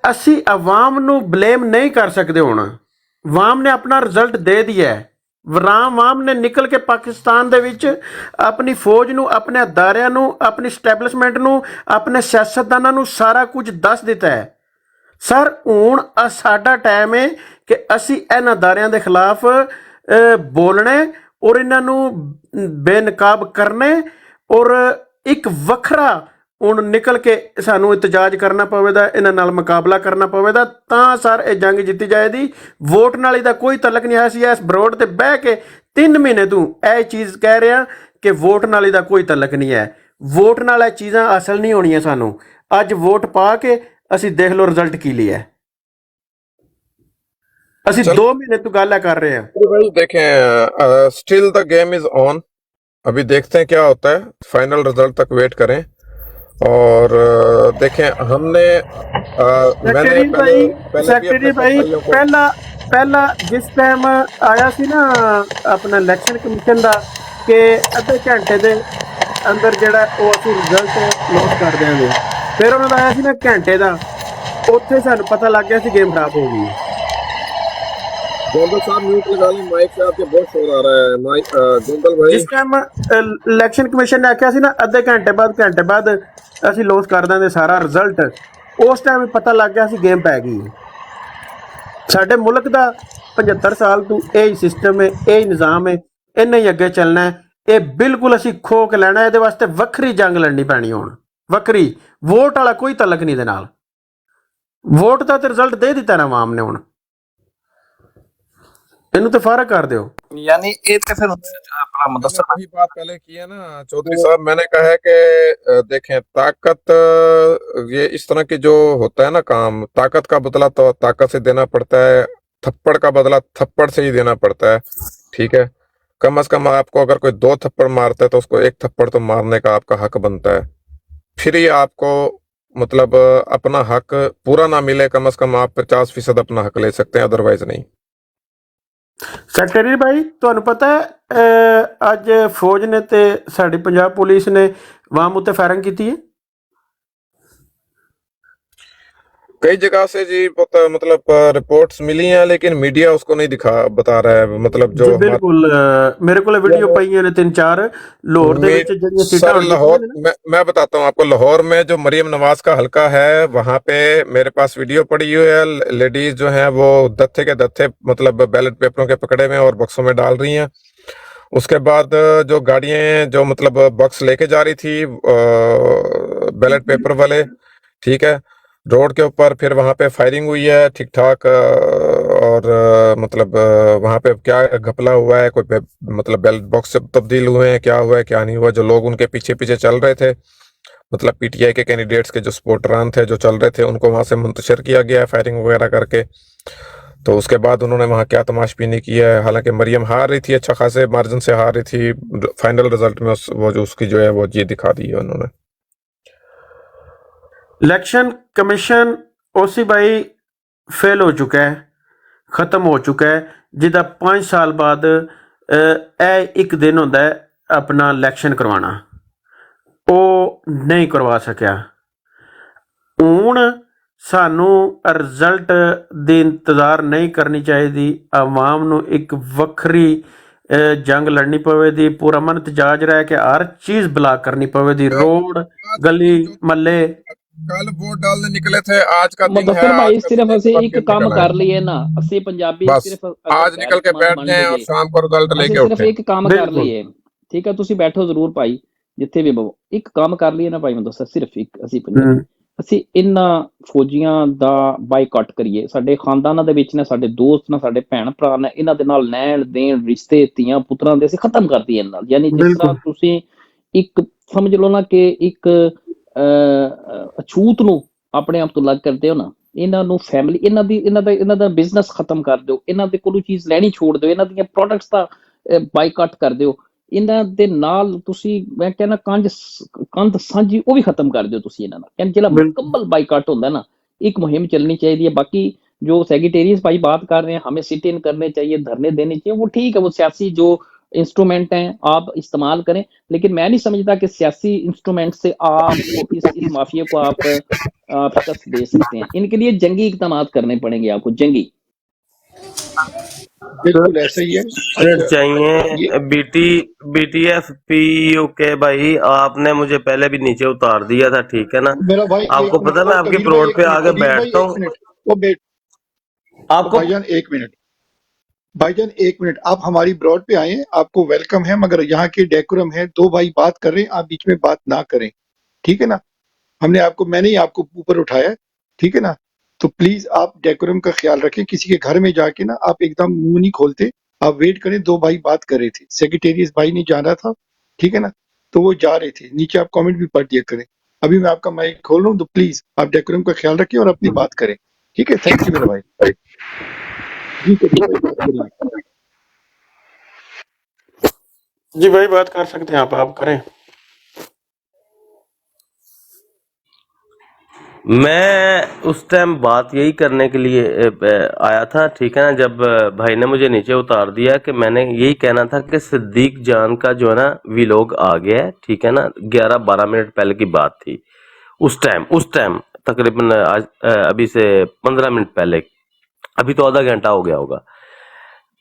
ਅਸੀਂ आवाम ਨੂੰ ਬਲੇਮ नहीं कर सकते ਹੁਣ। आवाम ने अपना रिजल्ट दे दिया है। ਆਵਾਮ ਨੇ ਨਿਕਲ ਕੇ ਪਾਕਿਸਤਾਨ ਦੇ ਵਿੱਚ ਆਪਣੀ ਫੌਜ ਨੂੰ, ਆਪਣੇ ਅਦਾਰਿਆਂ ਨੂੰ, ਆਪਣੀ ਸਟੈਬਲਿਸ਼ਮੈਂਟ ਨੂੰ, ਆਪਣੇ ਸਿਆਸਤਦਾਨਾਂ ਨੂੰ ਸਾਰਾ ਕੁਝ ਦੱਸ ਦਿੱਤਾ ਹੈ। ਸਰ ਹੁਣ ਸਾਡਾ ਟਾਈਮ ਹੈ ਕਿ ਅਸੀਂ ਇਹਨਾਂ ਅਦਾਰਿਆਂ ਦੇ ਖਿਲਾਫ ਬੋਲਣਾ ਔਰ ਇਹਨਾਂ ਨੂੰ ਬੇਨਕਾਬ ਕਰਨੇ ਔਰ ਇੱਕ ਵੱਖਰਾ ਹੁਣ ਨਿਕਲ ਕੇ ਸਾਨੂੰ ਇਤਜਾਜ ਕਰਨਾ ਪਵੇਗਾ, ਇਹਨਾਂ ਨਾਲ ਮੁਕਾਬਲਾ ਕਰਨਾ ਪਵੇਗਾ, ਤਾਂ ਸਰ ਇਹ ਜੰਗ ਜਿੱਤੀ ਜਾਏਗੀ। ਵੋਟ ਨਾਲ ਇਹਦਾ ਕੋਈ ਤਲਕ ਨਹੀਂ ਹੈ। ਅਸੀਂ ਇਸ ਬਰੋਡ ਤੇ ਬਹਿ ਕੇ 3 ਮਹੀਨੇ ਤੋਂ ਇਹ ਚੀਜ਼ ਕਹਿ ਰਹੇ ਹਾਂ ਕਿ ਵੋਟ ਨਾਲ ਇਹਦਾ ਕੋਈ ਤਲਕ ਨਹੀਂ ਹੈ। ਵੋਟ ਨਾਲ ਇਹ ਚੀਜ਼ਾਂ ਹਾਸਲ ਨਹੀਂ ਹੋਣੀਆਂ ਸਾਨੂੰ। ਅੱਜ ਵੋਟ ਪਾ ਕੇ ਅਸੀਂ ਦੇਖ ਲਓ ਰਿਜ਼ਲਟ ਕੀ ਲਿਆ। ਅਸੀਂ 2 ਮਹੀਨੇ ਤੋਂ ਗੱਲ ਕਰ ਰਹੇ हैं। भाई देखें, still the game is on, अभी देखते हैं क्या होता है, फाइनल रिजल्ट तक वेट करें। और देखें हमने मैंने सेक्रेटरी भाई पहला जिस टाइम आया सी ना अपना इलेक्शन कमीशन का कि अद्धे घंटे के अंदर ਜਿਹੜਾ ਉਹ ਅਸੀਂ ਰਿਜ਼ਲਟ ਨੋਟ ਕਰ ਦਿਆਂਗੇ, ਫਿਰ ਉਹਨਾਂ ਦਾ ਆਇਆ ਸੀ ਨਾ ਘੰਟੇ ਦਾ, ਉੱਥੇ ਸਾਨੂੰ ਪਤਾ ਲੱਗ ਗਿਆ ਸੀ ਗੇਮ ਖਰਾਬ ਹੋ ਗਈ। गोंदल साहब म्यूट लगा लें, माइक से आपके बहुत शोर आ रहा है। माइक गोंदल भाई, जिस टाइम इलेक्शन कमीशन ने आख्या सी ना अद्धे घंटे बाद ਅਸੀਂ ਲੋਸ ਕਰ ਦਾਂਗੇ ਸਾਰਾ ਰਿਜ਼ਲਟ, ਉਸ ਟਾਈਮ ਪਤਾ ਲੱਗ ਗਿਆ ਸੀ ਗੇਮ ਪੈ ਗਈ। ਸਾਡੇ ਮੁਲਕ ਦਾ 75 ਸਾਲ ਤੋਂ ਇਹ ਹੀ ਸਿਸਟਮ ਹੈ, ਇਹ ਹੀ ਨਿਜ਼ਾਮ ਹੈ, ਇੰਨਾ ਹੀ ਅੱਗੇ ਚੱਲਣਾ ਹੈ। ਇਹ ਬਿਲਕੁਲ ਅਸੀਂ ਖੋ ਕੇ ਲੈਣਾ। ਇਹਦੇ ਵਾਸਤੇ ਵੱਖਰੀ ਜੰਗ ਲੜਨੀ ਪੈਣੀ ਹੁਣ, ਵੱਖਰੀ। ਵੋਟ ਵਾਲਾ ਕੋਈ ਤਲਕ ਨਹੀਂ ਦੇ ਨਾਲ। ਵੋਟ ਦਾ ਤੇ ਰਿਜ਼ਲਟ ਦੇ ਦਿੱਤਾ ਨਾ ਆਵਾਮ ਨੇ, ਹੁਣ ਇਹਨੂੰ ਤੇ ਫਰਕ कर ਦਿਓ। यानी एक तो फिर अपना मुदस्सर वही बात पहले की है ना चौधरी साहब, मैंने कहा है कि देखें ताकत, ये इस तरह की जो होता है ना काम, ताकत का बदला तो ताकत से देना पड़ता है, थप्पड़ का बदला थप्पड़ से ही देना पड़ता है, ठीक है। कम से कम आपको अगर कोई 2 थप्पड़ मारता है तो उसको 1 थप्पड़ तो मारने का आपका हक बनता है। फिर ही आपको मतलब अपना हक पूरा ना मिले, कम से कम आप 50% अपना हक ले सकते हैं, अदरवाइज नहीं। ਸੈਕਟਰੀ ਭਾਈ, ਤੁਹਾਨੂੰ ਪਤਾ ਹੈ ਅੱਜ ਫੌਜ ਨੇ ਤੇ ਸਾਡੀ ਪੰਜਾਬ ਪੁਲਿਸ ਨੇ ਵਾਮ ਉੱਤੇ ਫਾਇਰਿੰਗ ਕੀਤੀ ਹੈ। कई जगह से जी मतलब रिपोर्ट्स मिली हैं, लेकिन मीडिया उसको नहीं बता रहा है, मतलब जो बिल्कुल मेरे को वीडियो पई ने 3-4 लाहौर दे विच जड़ियां सीटां सर लाहौर, मैं बताता हूँ आपको, लाहौर में जो मरियम नवाज का हलका है वहां पे मेरे पास वीडियो पड़ी हुई है। लेडीज जो हैं वो दत्थे के दत्थे मतलब बैलेट पेपरों के पकड़े में और बक्सों में डाल रही हैं, उसके बाद जो गाड़ियां जो मतलब बॉक्स लेके जा रही थी बैलेट पेपर वाले, ठीक है, रोड के ऊपर फिर वहां पे फायरिंग हुई है ठीक ठाक, और मतलब वहां पे क्या घपला हुआ है, कोई मतलब बैलेट बॉक्स से तब्दील हुए हैं, क्या हुआ है क्या नहीं हुआ, जो लोग उनके पीछे पीछे चल रहे थे, मतलब पीटीआई के कैंडिडेट्स के जो सपोर्टरान थे जो चल रहे थे, उनको वहां से मुंतशिर किया गया है फायरिंग वगैरह करके। तो उसके बाद उन्होंने वहां क्या तमाशबीनी की है, हालांकि मरियम हार रही थी, अच्छा खासे मार्जिन से हार रही थी, फाइनल रिजल्ट में वो जो उसकी जो है वो ये दिखा दी है उन्होंने। इलेक्शन कमीशन ओसी भाई फेल हो चुका है, खत्म हो चुका है, जिदा 5 साल बाद एक दिन होता है अपना इलेक्शन करवाना, वो नहीं करवा सकिया। ਹੁਣ ਸਾਨੂੰ ਰਿਜ਼ਲਟ ਦੇ ਇੰਤਜ਼ਾਰ ਨਹੀਂ ਕਰਨੀ ਚਾਹੀਦੀ, ਆਵਾਮ ਨੂੰ ਇੱਕ ਵੱਖਰੀ ਜੰਗ ਲੜਨੀ ਪਵੇਗੀ, ਪੂਰਾ ਮਨ ਤਜਾਜ ਰਹਿ ਕੇ ਹਰ ਚੀਜ਼ ਬਲਾਕ ਕਰਨੀ ਪਵੇਗੀ, रोड गली मल्ले। कल वोट डालने निकले थे, आज का दिन है, मुदस्सिर भाई आज का सिर्फ दिन ਅਸੀਂ सब ਇੱਕ दिन ਕੰਮ निकल ਕਰ आए, ਲਈਏ ਨਾ, ਅਸੀਂ ਪੰਜਾਬੀ बस ਸਿਰफ अगर आज निकल के गैरतमंद बैठ बन जाए और जाइए, शाम को रिजल्ट ਅਸੀਂ लेके ਸਿਰਫ उठे। ਇੱਕ ਕੰਮ ਕਰ ਬਿਲਕੁਲ ਲਈਏ, ਠੀਕ ਹੈ, ਤੁਸੀਂ ਬੈਠੋ ਜ਼ਰੂਰ ਭਾਈ, ਜਿੱਥੇ ਵੀ ਬਵੋ, ਇੱਕ ਕੰਮ ਕਰ ਲਈਏ ਨਾ ਭਾਈ ਮੁਦੱਸਰ, ਸਿਰਫ ਇੱਕ ਅਸੀਂ ਪੰਜਾਬੀ, ਅਸੀਂ ਇਹਨਾਂ ਫੌਜੀਆਂ ਦਾ ਬਾਈਕਾਟ ਕਰੀਏ, ਸਾਡੇ ਖਾਨਦਾਨਾਂ ਦੇ ਵਿੱਚ ਨੇ, ਸਾਡੇ ਦੋਸਤ ਨੇ, ਸਾਡੇ ਭੈਣ ਭਰਾ ਨੇ, ਇਹਨਾਂ ਦੇ ਨਾਲ ਲੈਣ ਦੇਣ ਰਿਸ਼ਤੇ ਧੀਆਂ ਪੁੱਤਰਾਂ ਦੇ ਅਸੀਂ ਖਤਮ ਕਰ ਦਈਏ ਇਹਨਾਂ ਨਾਲ। ਯਾਨੀ ਜਿਸ ਤਰ੍ਹਾਂ ਬਿਲਕੁਲ ਤੁਸੀਂ ਇੱਕ ਸਮਝ ਲਓ ਨਾ ਕਿ ਇੱਕ ਅਛੂਤ ਨੂੰ ਆਪਣੇ ਆਪ ਤੋਂ ਅਲੱਗ ਕਰਦੇ ਹੋ ਨਾ, ਇਹਨਾਂ ਨੂੰ ਫੈਮਿਲੀ ਇਹਨਾਂ ਦਾ ਬਿਜ਼ਨਸ ਖਤਮ ਕਰ ਦਿਓ, ਇਹਨਾਂ ਦੇ ਕੋਲੋਂ ਚੀਜ਼ ਲੈਣੀ ਛੋੜ ਦਿਓ, ਇਹਨਾਂ ਦੀਆਂ ਪ੍ਰੋਡਕਟਸ ਦਾ ਬਾਈਕਾਟ ਕਰ ਦਿਓ, ਇਹਨਾਂ ਦੇ ਨਾਲ ਤੁਸੀਂ ਮੈਂ ਕਹਿੰਦਾ ਕੰਧ ਸਾਂਝੀ ਉਹ ਵੀ ਖਤਮ ਕਰ ਦਿਓ ਤੁਸੀਂ ਇਹਨਾਂ ਨਾਲ, ਕਹਿੰਦੇ ਜਿਹੜਾ ਮੁਕੰਮਲ बाइकाट होता है ना, एक मुहिम चलनी चाहिए है। बाकी जो सेक्रेटेरियस भाई बात कर रहे हैं हमें सिट इन करने चाहिए, धरने देने चाहिए, वो ठीक है, वो सियासी जो इंस्ट्रूमेंट हैं आप इस्तेमाल करें, लेकिन मैं नहीं समझता कि सियासी इंस्ट्रूमेंट से आप इस माफिया को आप शिकस्त दे सकते हैं। इनके लिए जंगी इकदाम करने पड़ेंगे आपको, जंगी। बिल्कुल ऐसा ही है। अच्छा ये चाहिए बीटीएफ पीयू के भाई, आपने मुझे पहले भी नीचे उतार दिया था, ठीक है ना, मेरा भाई एक आपको मिनट, पता है मैं और आपकी कबीर भाई प्लॉट एक पे मिनट, आके कबीर भाई बैठता एक हूँ मिनट, वो बेट आपको। भाईजान एक मिनट, भाईजान एक मिनट, आप हमारी ब्रॉड पे आए हैं, आपको वेलकम है, मगर यहाँ के डेकोरम है, दो भाई बात कर रहे हैं, आप बीच में बात ना करें, ठीक है ना। मैंने ही आपको ऊपर उठाया है, ठीक है ना। तो प्लीज आप डेकोरम का ख्याल रखें, किसी के घर में जाके ना आप एकदम मुंह नहीं खोलते, आप वेट करें। दो भाई बात कर रहे थे, सेक्रेटेरिएट भाई नहीं जाना था, ठीक है ना, तो वो जा रहे थे, नीचे आप कमेंट भी पढ़ दिया करें। अभी मैं आपका माइक खोल रहा हूँ, तो प्लीज आप डेकोरम का ख्याल रखें और अपनी बात करें, ठीक है। थैंक यू मेरा भाई। जी कबीर भाई बात करिए। जी भाई बात कर सकते हैं आप करें। मैं उस टाइम बात यही करने के लिए आया था, ठीक है ना, जब भाई ने मुझे नीचे उतार दिया, कि मैंने यही कहना था कि सिद्दीक जान का जो है ना वीलॉग आ गया है, ठीक है ना, 11-12 मिनट पहले की बात थी। उस टाइम तकरीबन आज अभी से 15 मिनट पहले, अभी तो आधा घंटा हो गया होगा,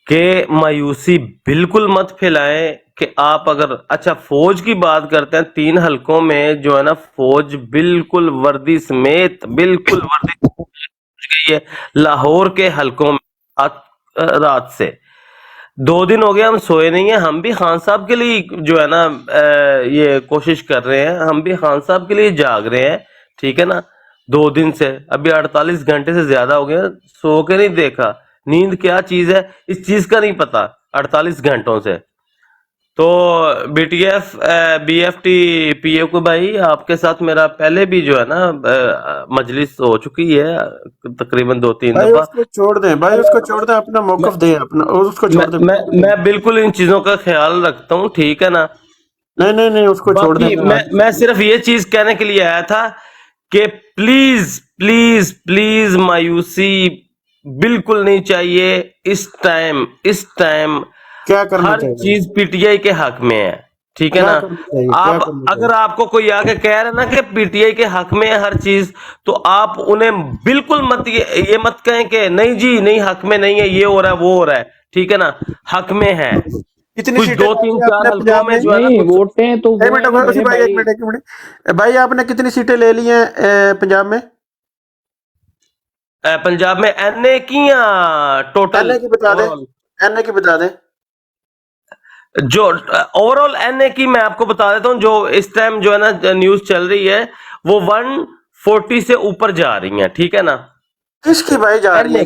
कि मायूसी बिल्कुल मत फैलाएं कि आप अगर अच्छा फौज की बात करते हैं, 3 हलकों में जो है ना फौज बिल्कुल वर्दी समेत बिल्कुल वर्दी पहुंच गई है, लाहौर के हलकों में रात से 2 दिन हो गए हम सोए नहीं है। हम भी खान साहब के लिए जो है ना ये कोशिश कर रहे हैं, हम भी खान साहब के लिए जाग रहे हैं, ठीक है ना। 2 दिन से अभी 48 घंटे से ज्यादा हो गए, सो के नहीं देखा, नींद क्या चीज है इस चीज का नहीं पता 48 घंटों से। तो बीटीएफ बीएफटी पीए को भाई, आपके साथ मेरा पहले भी जो है ना मजलिस हो चुकी है तकरीबन 2-3 भाई दफा। उसको छोड़ दें, भाई उसको छोड़ दें, अपना मौकफ दें, अपना उसको छोड़ दें। मैं बिल्कुल इन चीजों का ख्याल रखता हूँ, ठीक है ना। नहीं उसको छोड़ दें। मैं सिर्फ ये चीज कहने के लिए आया था कि प्लीज प्लीज प्लीज मायूसी बिल्कुल नहीं चाहिए इस टाइम क्या करना हर चाहिए? चीज पीटीआई के हक में है, ठीक है क्या ना। करना चाहिए? आप अगर आपको कोई आके कह रहा है ना कि पीटीआई के हक में है हर चीज, तो आप उन्हें बिल्कुल मत ये मत कहें कि नहीं जी नहीं हक में नहीं है, ये हो रहा है वो हो रहा है, ठीक है ना, हक में है। कितनी कुछ सीटें 2-3-4 आपने हलकों पंजाब में में? जो है ना नहीं वोटें तो एक मिनट उसी भाई, एक मिनट भाई, आपने कितनी सीटें ले ली हैं पंजाब में? पंजाब में एनए की या टोटल? एनए की बता दें, एनए की बता दें। जो ओवरऑल एनए की मैं आपको बता देता हूँ, जो इस टाइम जो है ना न्यूज चल रही है वो 140 से ऊपर जा रही है, ठीक है ना। किसकी भाई जा रही है?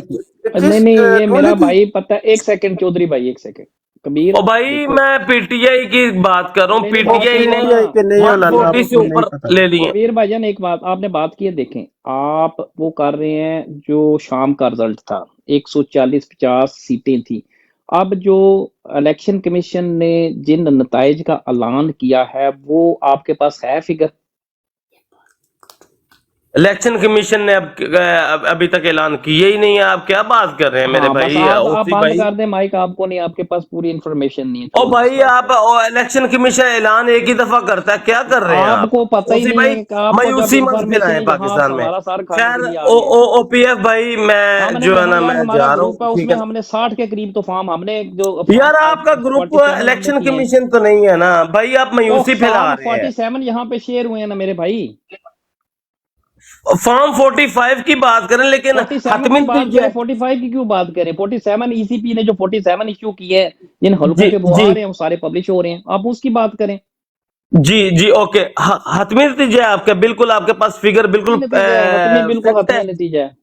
नहीं नहीं, ये मेरा भाई पता है, एक सेकंड चौधरी भाई, एक सेकंड कबीर, ओ भाई देखो मैं पीटीआई की बात कर रहा हूँ, नहीं नहीं, बात पीटीआई सुनो ने ना, के नहीं हो लाला, 140 से आपको नहीं ऊपर पता। ले लिए। कबीर भाईजान एक बात आपने बात की है, देखें आप वो कर रहे हैं जो शाम का रिजल्ट था 140-50 सीटें थी। अब जो इलेक्शन कमीशन ने जिन नताइज का ऐलान किया है वो आपके पास है फिगर? इलेक्शन कमीशन ने अभी तक ऐलान किया ही नहीं है। आप क्या बात कर रहे हैं मेरे हाँ बस भाई? आप ओसी बंद भाई, कर दें माइक, आपको नहीं, आपके पास पूरी इंफॉर्मेशन नहीं है, ओ छोड़ भाई इस बात आप को। इलेक्शन कमीशन ऐलान एक ही दफा करता है, क्या कर रहे हैं आप? आपको पता ही ओसी नहीं भाई है कि आपको जब मायूसी मत इंफॉर्मेशन फैलाएं ही यहाँ पाकिस्तान में। हमारा सर खाने खैर के लिए आ ओ गए। ओ ओपीएफ भाई, मैं हमने जो है देखो ना यार, मैं हमारा जा रहा ग्रुप है, हूँ, ठीक उसमें है। हमने 60 के करीब तो फॉर्म, हमने जो यार फॉर्म आपका ग्रुप 47 हमने इलेक्शन किए हैं। कमीशन तो नहीं है ना भाई, आप तो मायूसी फैला फॉर्म रहे हैं। 47 यहाँ पे शेयर हुए हैं ना मेरे भाई। फॉर्म 45 की बात करें, लेकिन 47 की हतमिन बात दीजिए। करें, 45 की क्यों बात करें? 47 ईसीपी ने जो 47 इश्यू किए हैं जिन हलकों जी के वो जी आ रहे हैं, वो सारे पब्लिश हो रहे हैं, आप उसकी बात करें। जी जी ओके, हतमी नतीजा है आपका, बिल्कुल आपके पास फिगर बिल्कुल हतमी नतीजा है, हतमी बिल्कुल फैक्ट है। हतमी नतीजा है।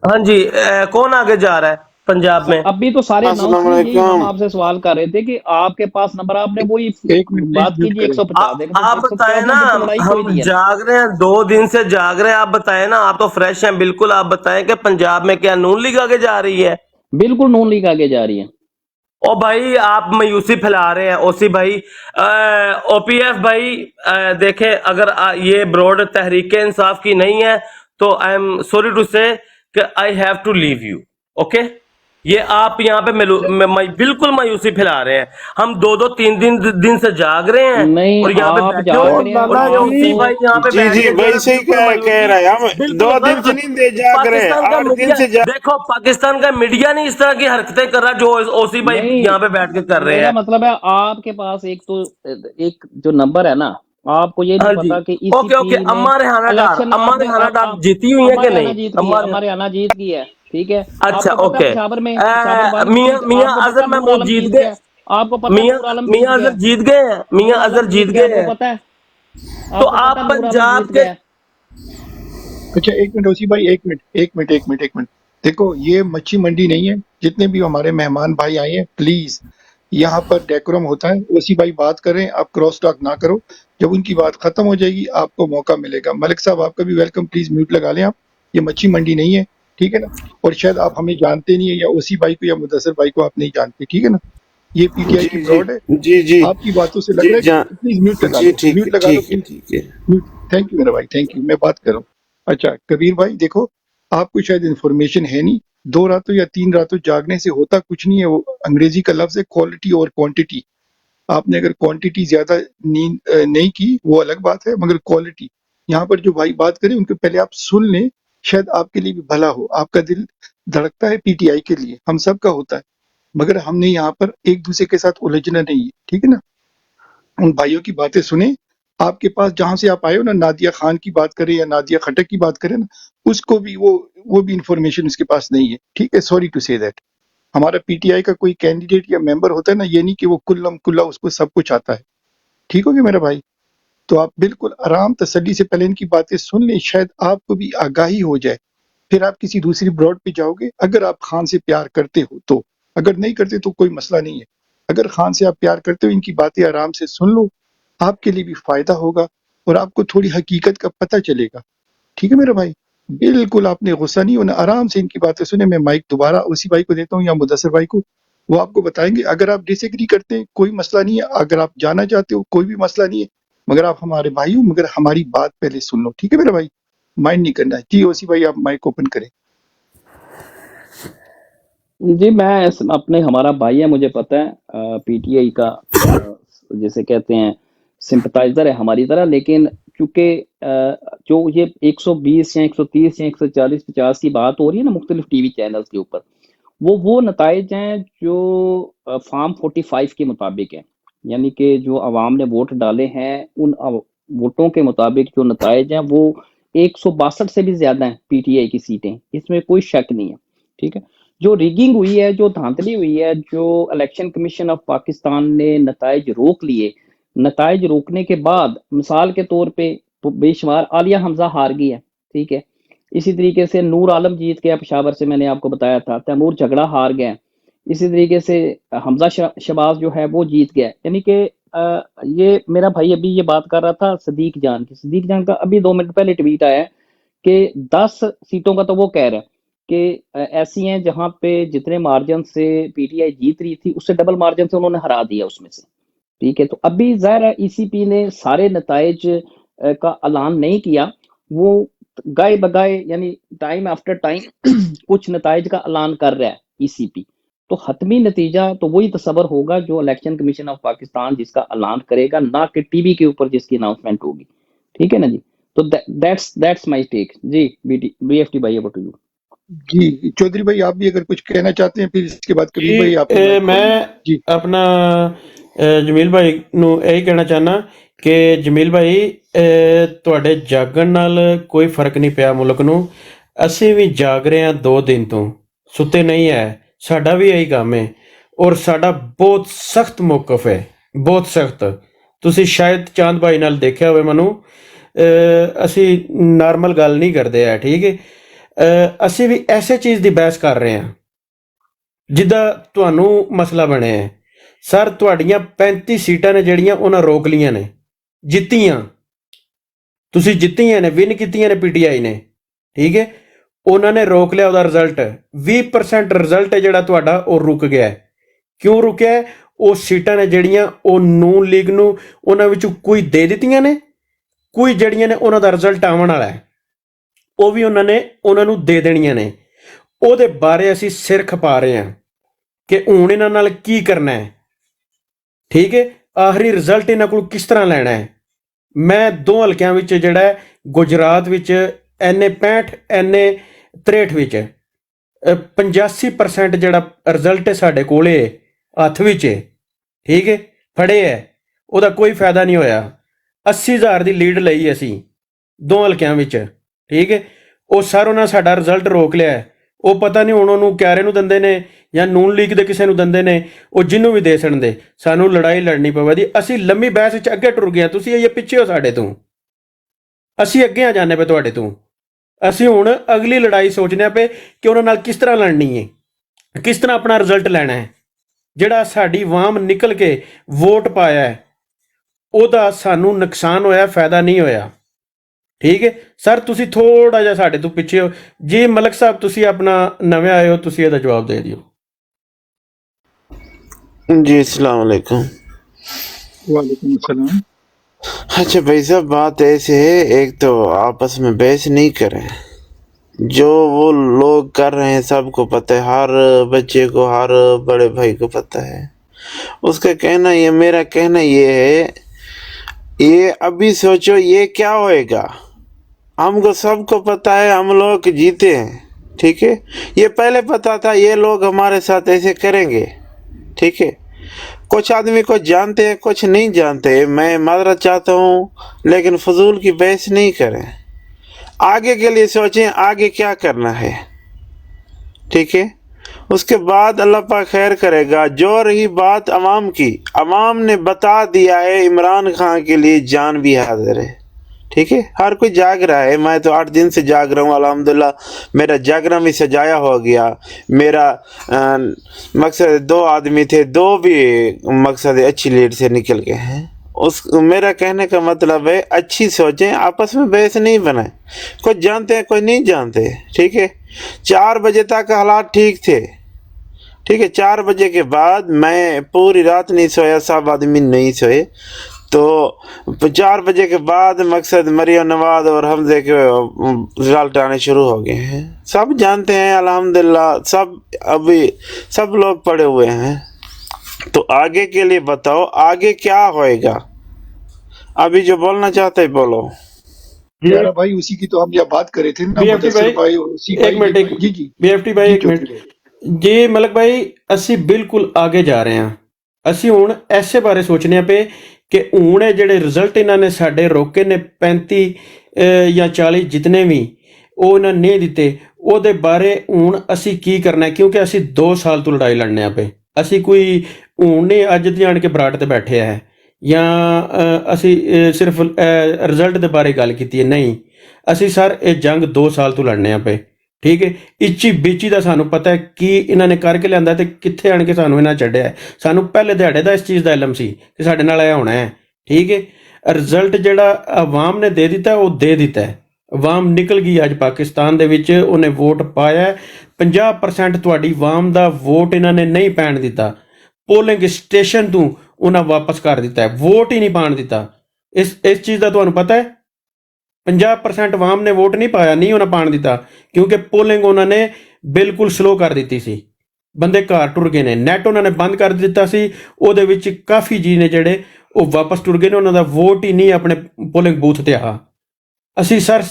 हाँ जी, कौन आगे जा रहा है पंजाब में? अभी तो सारे अनाउंस नहीं, यही हम आपसे सवाल कर रहे थे कि आपके पास नंबर, आपने वही एक मिनट प्लीज बात म्यूट कीजिए करें। 150 आप बताएं 150 ना, में तो लड़ाई कोई हम नहीं है ना। जाग रहे हैं, 2 दिन से जाग रहे हैं, आप बताएं ना, आप तो फ्रेश हैं बिल्कुल, आप बताएं कि पंजाब में क्या नून लीग आगे जा रही है? बिल्कुल नून लीग आगे जा रही है। ओ भाई आप मायूसी फैला रहे हैं ओसी भाई। ओपीएफ भाई, देखें अगर ये ब्रॉड तहरीक इंसाफ की नहीं है तो I am sorry to say कि I have to leave you. Okay, ये आप यहाँ पे बिल्कुल मायूसी फैला रहे हैं। हम 2-3 दिन से जाग रहे हैं नहीं और यहाँ पे आप बैठे जाग हुए रहे हैं, हैं और ये आप ओसी तो भाई यहाँ पे बैठ के जो है बिल्कुल कह रहा है, हम बिल्कुल 2 दिन से नहीं जाग रहे, पाकिस्तान का 8 दिन मीडिया, से देखो पाकिस्तान का मीडिया नहीं इस तरह की हरकतें कर रहा जो ओसी भाई नहीं, यहाँ पे बैठ के कर रहे मेरा हैं। मतलब है आपके पास एक तो एक जो नंबर है ना, आपको ये हाँ नहीं जी, पता कि ओके ओके, ईसीपी ने अम्मा रेहाना डार, इलेक्शन अम्मा आपने रेहाना डार जीती हुई है अमर कि हरियाणा नहीं? जीत गई है, अमर हरियाणा जीत गई है, ठीक है। अच्छा आपको पता है ओके, पिशावर में, पिशावर वाली मियां सीट मियां आपको पता अजहर है, नूर महमूद आलम जीत जीत गए? गया, आपको पता है मियां नूर आलम जीत मियां गया, अजहर जीत गए हैं, नूर मियां आलम अजहर जीत जीत गया, गए आपको हैं। पता है, तो आपको पता आप है नूर आलम पंजाब जीत के गया। अच्छा एक मिनट ओसी भाई, एक मिनट। देखो ये मच्छी मंडी नहीं है, जितने भी हमारे मेहमान भाई आए हैं प्लीज यहाँ पर डेकोरम होता है। ओसी भाई बात करें, आप क्रॉस टॉक ना करो, जब उनकी बात खत्म हो जाएगी आपको मौका मिलेगा। मलिक साहब आपका भी वेलकम, प्लीज म्यूट लगा लें आप, ये मच्छी मंडी नहीं है, ठीक है ना। और शायद आप हमें जानते नहीं है, या ओसी भाई को या मुदस्सर भाई को आप नहीं जानते, ठीक है ना। ये पीटीआई की ब्रॉड है, जी आपकी बातों से लग रहा है, प्लीज म्यूट लगा लो, म्यूट लगा लो प्लीज। ठीक है। थैंक यू मेरा भाई, थैंक यू, मैं बात कर रहा हूँ। अच्छा कबीर भाई देखो, आपको शायद इन्फॉर्मेशन है नहीं, 2 रातों या 3 रातों जागने से होता कुछ नहीं है। वो अंग्रेजी का लफ्ज है क्वालिटी और क्वांटिटी। आपने अगर क्वांटिटी ज्यादा नींद नहीं की वो अलग बात है, मगर क्वालिटी, यहाँ पर जो भाई बात करें उनको पहले आप सुन लें, शायद आपके लिए भी भला हो। आपका दिल धड़कता है पीटीआई के लिए, हम सब का होता है, मगर हमने यहाँ पर एक दूसरे के साथ उलझना नहीं है, ठीक है ना। उन भाइयों की बातें सुने। आपके पास जहां से आप आए हो ना, नादिया खान की बात करें या नादिया खटक की बात करें ना, उसको भी वो भी इंफॉर्मेशन उसके पास नहीं है, ठीक है। Sorry to say that. हमारा पीटीआई का कोई कैंडिडेट या मेंबर होता है ना, ये नहीं कि वो कुल्लम कुल्ला उसको सब कुछ आता है, ठीक हो गया मेरा भाई। तो आप बिल्कुल आराम तसल्ली से पहले इनकी बातें सुन लें, शायद आपको भी आगाही हो जाए, फिर आप किसी दूसरी ब्रॉड पे जाओगे। अगर आप खान से प्यार करते हो तो, अगर नहीं करते तो कोई मसला नहीं है। अगर खान से आप प्यार करते हो, इनकी बातें आराम से सुन लो, आपके लिए भी फायदा होगा और आपको थोड़ी हकीकत का पता चलेगा, ठीक है मेरा भाई। बिल्कुल आपने गुस्सा नहीं होना, आराम से इनकी बातें सुने। मैं माइक दोबारा उसी भाई को देता हूँ या मुदस्सर भाई को, वो आपको बताएंगे। अगर आप डिसएग्री करते हैं कोई मसला नहीं है, अगर आप जाना चाहते हो कोई भी मसला नहीं है, मगर आप हमारे भाई हो, मगर हमारी बात पहले सुन लो, ठीक है मेरा भाई, माइंड नहीं करना है। जी ओसी भाई आप माइक ओपन करें। जी मैं अपने, हमारा भाई है, मुझे पता है पीटीआई का जैसे कहते हैं सिंपथाइजर है हमारी तरह, लेकिन चूंकि जो ये 120 या 130 या 140-50 की बात हो रही है ना मुख्तलिफ टीवी चैनल्स के ऊपर, वो नताइज हैं जो फार्म 45 के मुताबिक हैं, यानी कि जो अवाम ने वोट डाले हैं उन वोटों के मुताबिक जो नताइज हैं वो 162 से भी ज्यादा हैं पीटीआई की सीटें, इसमें कोई शक नहीं है, ठीक है। जो रिगिंग हुई है, जो धांधली हुई है, जो इलेक्शन कमीशन ऑफ पाकिस्तान ने नताइज रोक लिए, नताइज रोकने के बाद मिसाल के तौर पे बेशुमार आलिया हमजा हार गई है, ठीक है, इसी तरीके से नूर आलम जीत गया पेशावर से, मैंने आपको बताया था, तैमूर झगड़ा हार गया, इसी तरीके से हमजा शबाज जो है वो जीत गया। यानी कि ये मेरा भाई अभी ये बात कर रहा था सदीक जान की, सदीक जान का अभी 2 मिनट पहले ट्वीट आया कि 10 सीटों का तो वो कह रहा है कि ऐसी हैं जहां पे जितने मार्जिन से पीटीआई जीत रही थी उससे डबल मार्जिन से उन्होंने हरा दिया उसमें से, ठीक है। तो अभी ज़ाहिर है ईसीपी ने सारे नताइज का ऐलान नहीं किया, वो गाए बगाए यानी टाइम आफ्टर टाइम कुछ नताइज का ऐलान कर रहा है ईसीपी। तो हतमी नतीजा तो वही तस्वर होगा जो इलेक्शन कमीशन ऑफ पाकिस्तान जिसका ऐलान करेगा, ना कि टीवी के ऊपर जिसकी अनाउंसमेंट होगी, ठीक है ना जी। तो दैट्स माय टेक जी। बीएफटी भाई ओवर टू यू। जी चौधरी भाई आप भी अगर कुछ कहना चाहते हैं, फिर इसके बाद कबीर भाई आप मैं जी अपना ਜਮੀਲ ਭਾਈ ਨੂੰ ਇਹ ਕਹਿਣਾ ਚਾਹਨਾ ਕਿ ਜਮੀਲ ਭਾਈ ਤੁਹਾਡੇ ਜਾਗਣ ਨਾਲ ਕੋਈ ਫਰਕ ਨਹੀਂ ਪਿਆ ਮੁਲਕ ਨੂੰ। ਅਸੀਂ ਵੀ ਜਾਗ ਰਹੇ ਹਾਂ 2 ਦਿਨ ਤੋਂ, ਸੁੱਤੇ ਨਹੀਂ ਹੈ, ਸਾਡਾ ਵੀ ਇਹੀ ਕੰਮ ਹੈ ਔਰ ਸਾਡਾ ਬਹੁਤ ਸਖਤ ਮੌਕਫ ਹੈ, ਬਹੁਤ ਸਖਤ। ਤੁਸੀਂ ਸ਼ਾਇਦ ਚਾਂਦ ਭਾਈ ਨਾਲ ਦੇਖਿਆ ਹੋਵੇ ਮੈਨੂੰ, ਅਸੀਂ ਨਾਰਮਲ ਗੱਲ ਨਹੀਂ ਕਰਦੇ ਆ, ਠੀਕ ਹੈ। ਅਸੀਂ ਵੀ ਐਸੇ ਚੀਜ਼ ਦੀ ਬਹਿਸ ਕਰ ਰਹੇ ਹਾਂ ਜਿੱਦਾਂ ਤੁਹਾਨੂੰ ਮਸਲਾ ਬਣਿਆ ਹੈ। ਸਰ ਤੁਹਾਡੀਆਂ 35 ਸੀਟਾਂ ਨੇ ਜਿਹੜੀਆਂ ਉਹਨਾਂ ਰੋਕ ਲੀਆਂ ਨੇ, ਜਿੱਤੀਆਂ ਤੁਸੀਂ ਜਿੱਤੀਆਂ ਨੇ, ਵਿਨ ਕੀਤੀਆਂ ਨੇ ਪੀਟੀਆਈ ਨੇ, ਠੀਕ ਹੈ। ਉਹਨਾਂ ਨੇ ਰੋਕ ਲਿਆ ਉਹਦਾ ਰਿਜ਼ਲਟ, 20% ਰਿਜ਼ਲਟ ਹੈ ਜਿਹੜਾ ਤੁਹਾਡਾ ਉਹ ਰੁਕ ਗਿਆ। ਕਿਉਂ ਰੁਕਿਆ? ਉਹ ਸੀਟਾਂ ਨੇ ਜਿਹੜੀਆਂ ਉਹ ਨੂਨ ਲੀਗ ਨੂੰ ਉਹਨਾਂ ਵਿੱਚੋਂ ਕੋਈ ਦੇ ਦਿੱਤੀਆਂ ਨੇ, ਕੋਈ ਜਿਹੜੀਆਂ ਨੇ ਉਹਨਾਂ ਦਾ ਰਿਜ਼ਲਟ ਆਉਣ ਵਾਲਾ ਹੈ ਉਹ ਵੀ ਉਹਨਾਂ ਨੂੰ ਦੇ ਦੇਣੀਆਂ ਨੇ। ਉਹਦੇ ਬਾਰੇ ਅਸੀਂ ਸਿਰ ਖਪਾ ਰਹੇ ਹਾਂ ਕਿ ਹੁਣ ਇਹਨਾਂ ਨਾਲ ਕੀ ਕਰਨਾ ਹੈ, ਠੀਕ ਹੈ। ਆਖਰੀ ਰਿਜ਼ਲਟ ਇਹਨਾਂ ਕੋਲ ਕਿਸ ਤਰ੍ਹਾਂ ਲੈਣਾ ਹੈ। ਮੈਂ 2 ਹਲਕਿਆਂ ਵਿੱਚ ਜਿਹੜਾ ਹੈ, ਗੁਜਰਾਤ ਵਿੱਚ NA 65 NA 63 ਵਿੱਚ 85% ਜਿਹੜਾ ਰਿਜ਼ਲਟ ਹੈ ਸਾਡੇ ਕੋਲੇ ਹੱਥ ਵਿੱਚ ਹੈ, ਠੀਕ ਹੈ, ਫੜੇ ਹੈ, ਉਹਦਾ ਕੋਈ ਫਾਇਦਾ ਨਹੀਂ ਹੋਇਆ। 80,000 ਦੀ ਲੀਡ ਲਈ ਅਸੀਂ 2 ਹਲਕਿਆਂ ਵਿੱਚ, ਠੀਕ ਹੈ। ਉਹ ਸਰ ਉਹਨਾਂ ਸਾਡਾ ਰਿਜ਼ਲਟ ਰੋਕ ਲਿਆ। ਉਹ ਪਤਾ ਨਹੀਂ ਹੁਣ ਉਹਨੂੰ ਕਿਆਰੇ ਨੂੰ ਦਿੰਦੇ ਨੇ ਜਾਂ ਨੂਨ ਲੀਗ ਦੇ ਕਿਸੇ ਨੂੰ ਦਿੰਦੇ ਨੇ, ਉਹ ਜਿਹਨੂੰ ਵੀ ਦੇ ਸਕਦੇ, ਸਾਨੂੰ ਲੜਾਈ ਲੜਨੀ ਪਵੇਗੀ। ਅਸੀਂ ਲੰਮੀ ਬਹਿਸ ਵਿੱਚ ਅੱਗੇ ਟੁਰ ਗਏ, ਤੁਸੀਂ ਇਹ ਪਿੱਛੇ ਹੋ ਸਾਡੇ ਤੋਂ, ਅਸੀਂ ਅੱਗੇ ਆ ਜਾਂਦੇ ਪਏ ਤੁਹਾਡੇ ਤੋਂ। ਅਸੀਂ ਹੁਣ ਅਗਲੀ ਲੜਾਈ ਸੋਚਦੇ ਪਏ ਕਿ ਉਹਨਾਂ ਨਾਲ ਕਿਸ ਤਰ੍ਹਾਂ ਲੜਨੀ ਹੈ, ਕਿਸ ਤਰ੍ਹਾਂ ਆਪਣਾ ਰਿਜ਼ਲਟ ਲੈਣਾ ਹੈ। ਜਿਹੜਾ ਸਾਡੀ ਆਵਾਮ ਨਿਕਲ ਕੇ ਵੋਟ ਪਾਇਆ ਹੈ ਉਹਦਾ ਸਾਨੂੰ ਨੁਕਸਾਨ ਹੋਇਆ, ਫਾਇਦਾ ਨਹੀਂ ਹੋਇਆ, ਠੀਕ ਹੈ। ਸਰ ਤੁਸੀਂ ਥੋੜਾ ਜਿਹਾ ਸਾਡੇ ਤੋਂ ਪਿੱਛੇ ਹੋ ਜੀ। ਮਲਕ ਸਾਹਿਬ ਤੁਸੀਂ ਆਪਣਾ ਨਵੇਂ ਆਏ ਹੋ, ਤੁਸੀਂ ਇਹਦਾ ਜਵਾਬ ਦੇ ਦਿਓ जी। अस्सलाम वालेकुम। वालेकुम अस्सलाम। अच्छा भाई साहब, बात ऐसे है, एक तो आपस में बहस नहीं करें, जो वो लोग कर रहे हैं सबको पता है, हर बच्चे को, हर बड़े भाई को पता है। उसका कहना ये, मेरा कहना ये है, ये अभी सोचो ये क्या होएगा। हमको सबको पता है हम लोग जीते हैं, ठीक है। ये पहले पता था ये लोग हमारे साथ ऐसे करेंगे, ठीक है। कुछ आदमी को जानते हैं, कुछ नहीं जानते। मैं माजरत चाहता हूँ लेकिन फजूल की बहस नहीं करें, आगे के लिए सोचें आगे क्या करना है, ठीक है। उसके बाद अल्लाह पाक खैर करेगा। जो रही बात अवाम की, अवाम ने बता दिया है इमरान खान के लिए जान भी हाजिर है, ठीक है। हर कोई जाग रहा है, मैं तो 8 दिन से जाग रहा हूँ अल्हम्दुलिल्लाह। मेरा जागना भी सजाया हो गया। मेरा मकसद 2 आदमी थे, 2 भी मकसद अच्छी लीड से निकल गए हैं। मेरा कहने का मतलब है अच्छी सोचें, आपस में बहस नहीं बनाए। कुछ जानते हैं, कोई नहीं जानते, ठीक है। 4 बजे तक हालात ठीक थे, ठीक है। 4 बजे के बाद मैं पूरी रात नहीं सोया, सब आदमी नहीं सोए। तो 4 बजे के बाद मकसद मरियम नवाज और हमजे के रिजल्ट आने शुरू हो गए हैं। सब जानते हैं अल्हम्दुलिल्लाह, सब अभी सब लोग पड़े हुए हैं। तो आगे के लिए बताओ आगे क्या होएगा। अभी जो बोलना चाहते हैं बोलो। यारा भाई उसी की तो हम यह बात कर रहे थे ना, बीएफटी मुदस्सिर भाई और उसी एक मिनट, एक जी जी बीएफटी भाई जी एक चौधरी मिनट जी। ਮਲਕ ਭਾਈ ਅਸੀਂ ਬਿਲਕੁਲ ਅੱਗੇ ਜਾ ਰਹੇ ਹਾਂ। ਅਸੀਂ ਹੁਣ ਐਸੇ ਬਾਰੇ ਸੋਚਨੇ ਪਏ ਕਿ ਹੁਣ ਇਹ ਜਿਹੜੇ ਰਿਜ਼ਲਟ ਇਹਨਾਂ ਨੇ ਸਾਡੇ ਰੋਕੇ ਨੇ 35 ਜਾਂ 40 ਜਿਤਨੇ ਵੀ, ਉਹ ਇਹਨਾਂ ਨੇ ਦਿੱਤੇ, ਉਹਦੇ ਬਾਰੇ ਹੁਣ ਅਸੀਂ ਕੀ ਕਰਨਾ ਹੈ? ਕਿਉਂਕਿ ਅਸੀਂ 2 ਸਾਲ ਤੋਂ ਲੜਾਈ ਲੜਨੇ ਆ ਪਏ। ਅਸੀਂ ਕੋਈ ਹੁਣ ਨਹੀਂ ਅੱਜ ਜਾਣ ਕੇ ਬਰਾੜ ਤੇ ਬੈਠੇ ਹੈ ਜਾਂ ਅਸੀਂ ਸਿਰਫ ਰਿਜ਼ਲਟ ਦੇ ਬਾਰੇ ਗੱਲ ਕੀਤੀ ਹੈ, ਨਹੀਂ। ਅਸੀਂ ਸਰ ਇਹ ਜੰਗ 2 ਸਾਲ ਤੋਂ ਲੜਨੇ ਆ ਪਏ, ਠੀਕ ਹੈ। ਇੱਚੀ ਬੀਚੀ ਦਾ ਸਾਨੂੰ ਪਤਾ ਹੈ ਕੀ ਇਹਨਾਂ ਨੇ ਕਰਕੇ ਲਿਆਂਦਾ ਤੇ ਕਿੱਥੇ ਆਣ ਕੇ ਸਾਨੂੰ ਇਹਨਾਂ ਛੱਡਿਆ ਹੈ। ਸਾਨੂੰ ਪਹਿਲੇ ਦਿਹਾੜੇ ਦਾ ਇਸ ਚੀਜ਼ ਦਾ ਇਲਮ ਸੀ ਕਿ ਸਾਡੇ ਨਾਲ ਇਹ ਹੋਣਾ ਹੈ, ਠੀਕ ਹੈ। ਰਿਜ਼ਲਟ ਜਿਹੜਾ ਆਵਾਮ ਨੇ ਦੇ ਦਿੱਤਾ ਉਹ ਦੇ ਦਿੱਤਾ ਹੈ। ਆਵਾਮ ਨਿਕਲ ਗਈ ਅੱਜ ਪਾਕਿਸਤਾਨ ਦੇ ਵਿੱਚ, ਉਹਨੇ ਵੋਟ ਪਾਇਆ। 50% ਤੁਹਾਡੀ ਆਵਾਮ ਦਾ ਵੋਟ ਇਹਨਾਂ ਨੇ ਨਹੀਂ ਪੈਣ ਦਿੱਤਾ। ਪੋਲਿੰਗ ਸਟੇਸ਼ਨ ਤੋਂ ਉਹਨਾਂ ਵਾਪਸ ਕਰ ਦਿੱਤਾ ਹੈ, ਵੋਟ ਹੀ ਨਹੀਂ ਪਾਣ ਦਿੱਤਾ। ਇਸ ਚੀਜ਼ ਦਾ ਤੁਹਾਨੂੰ ਪਤਾ ਹੈ? 50% ਆਵਾਮ ਨੇ ਵੋਟ ਨਹੀਂ ਪਾਇਆ, ਨਹੀਂ ਉਹਨਾਂ ਪਾਣ ਦਿੱਤਾ, ਕਿਉਂਕਿ ਪੋਲਿੰਗ ਉਹਨਾਂ ਨੇ ਬਿਲਕੁਲ ਸਲੋ ਕਰ ਦਿੱਤੀ ਸੀ। ਬੰਦੇ ਘਰ ਟੁਰ ਗਏ ਨੇ, ਨੈਟ ਉਹਨਾਂ ਨੇ ਬੰਦ ਕਰ ਦਿੱਤਾ ਸੀ। ਉਹਦੇ ਵਿੱਚ ਕਾਫੀ ਜੀ ਨੇ ਜਿਹੜੇ ਉਹ ਵਾਪਸ ਟੁਰ ਗਏ ਨੇ, ਉਹਨਾਂ ਦਾ ਵੋਟ ਹੀ ਨਹੀਂ ਆਪਣੇ ਪੋਲਿੰਗ ਬੂਥ ਤੇ ਆ। ਅਸੀਂ ਸਰ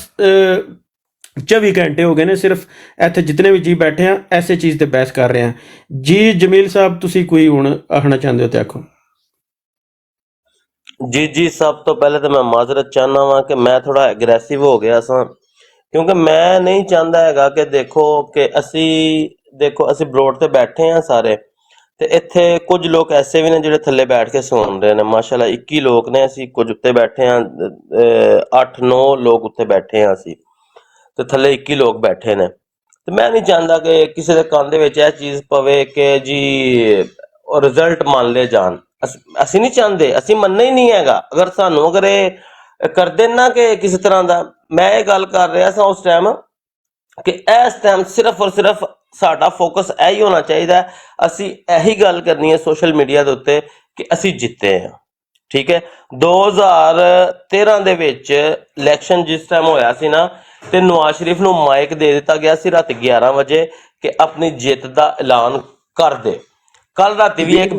24 ਘੰਟੇ ਹੋ ਗਏ ਨੇ ਸਿਰਫ ਇੱਥੇ ਜਿਤਨੇ ਵੀ ਜੀ ਬੈਠੇ ਆ ਐਸੇ ਚੀਜ਼ ਤੇ ਬਹਿਸ ਕਰ ਰਹੇ ਆ ਜੀ। ਜਮੀਲ ਸਾਹਿਬ ਤੁਸੀਂ ਕੋਈ ਹੁਣ ਆਖਣਾ ਚਾਹੁੰਦੇ ਹੋ ਤੇ ਆਖੋ। ਜੀ ਸਭ ਤੋਂ ਪਹਿਲੇ ਤਾਂ ਮੈਂ ਮਾਜ਼ਰਤ ਚਾਹੁੰਦਾ ਵਾਂ ਕਿ ਮੈਂ ਥੋੜਾ ਐਗਰੈਸਿਵ ਹੋ ਗਿਆ ਸਾਂ, ਕਿਉਂਕਿ ਮੈਂ ਨਹੀਂ ਚਾਹੁੰਦਾ ਹੈਗਾ ਕਿ ਅਸੀਂ ਬਰੋਡ ਤੇ ਬੈਠੇ ਆ ਸਾਰੇ, ਤੇ ਇੱਥੇ ਕੁਝ ਲੋਕ ਐਸੇ ਵੀ ਨੇ ਜਿਹੜੇ ਥੱਲੇ ਬੈਠ ਕੇ ਸੁਣ ਰਹੇ ਨੇ। ਮਾਸ਼ਾਅੱਲਾ 21 ਲੋਕ ਨੇ, ਅਸੀਂ ਕੁਝ ਉੱਤੇ ਬੈਠੇ ਆ, 8-9 ਲੋਕ ਉੱਤੇ ਬੈਠੇ ਆ ਅਸੀਂ, ਤੇ ਥੱਲੇ 21 ਲੋਕ ਬੈਠੇ ਨੇ। ਤੇ ਮੈਂ ਨਹੀਂ ਚਾਹੁੰਦਾ ਕਿ ਕਿਸੇ ਦੇ ਕੰਨ ਦੇ ਵਿੱਚ ਇਹ ਚੀਜ਼ ਪਵੇ ਕਿ ਜੀ ਰਿਜ਼ਲਟ ਮੰਨ ਲਏ ਜਾਣ। ਅਸੀਂ ਨਹੀਂ ਚਾਹੁੰਦੇ, ਅਸੀਂ ਮੰਨਣਾ ਹੀ ਨਹੀਂ ਹੈਗਾ। ਅਗਰ ਇਹ ਕਰ ਦੇਣਾ ਕਿ ਕਿਸੇ ਤਰ੍ਹਾਂ ਦਾ, ਮੈਂ ਇਹ ਗੱਲ ਕਰ ਰਿਹਾ ਸਾਂ ਉਸ ਟਾਈਮ ਕਿ ਇਸ ਟਾਈਮ ਸਿਰਫ ਔਰ ਸਿਰਫ ਸਾਡਾ ਫੋਕਸ ਇਹੀ ਹੋਣਾ ਚਾਹੀਦਾ। ਅਸੀਂ ਇਹੀ ਗੱਲ ਕਰਨੀ ਹੈ ਸੋਸ਼ਲ ਮੀਡੀਆ ਦੇ ਉੱਤੇ ਕਿ ਅਸੀਂ ਜਿੱਤੇ ਹਾਂ, ਠੀਕ ਹੈ। 2013 ਦੇ ਵਿੱਚ ਇਲੈਕਸ਼ਨ ਜਿਸ ਟਾਈਮ ਹੋਇਆ ਸੀ ਨਾ, ਤੇ ਨਵਾਜ਼ ਸ਼ਰੀਫ ਨੂੰ ਮਾਈਕ ਦੇ ਦਿੱਤਾ ਗਿਆ ਸੀ ਰਾਤ 11 ਵਜੇ ਕਿ ਆਪਣੀ ਜਿੱਤ ਦਾ ਐਲਾਨ ਕਰ ਦੇ। ਕੱਲ ਰਾਤੀ ਵੀ ਇੱਕ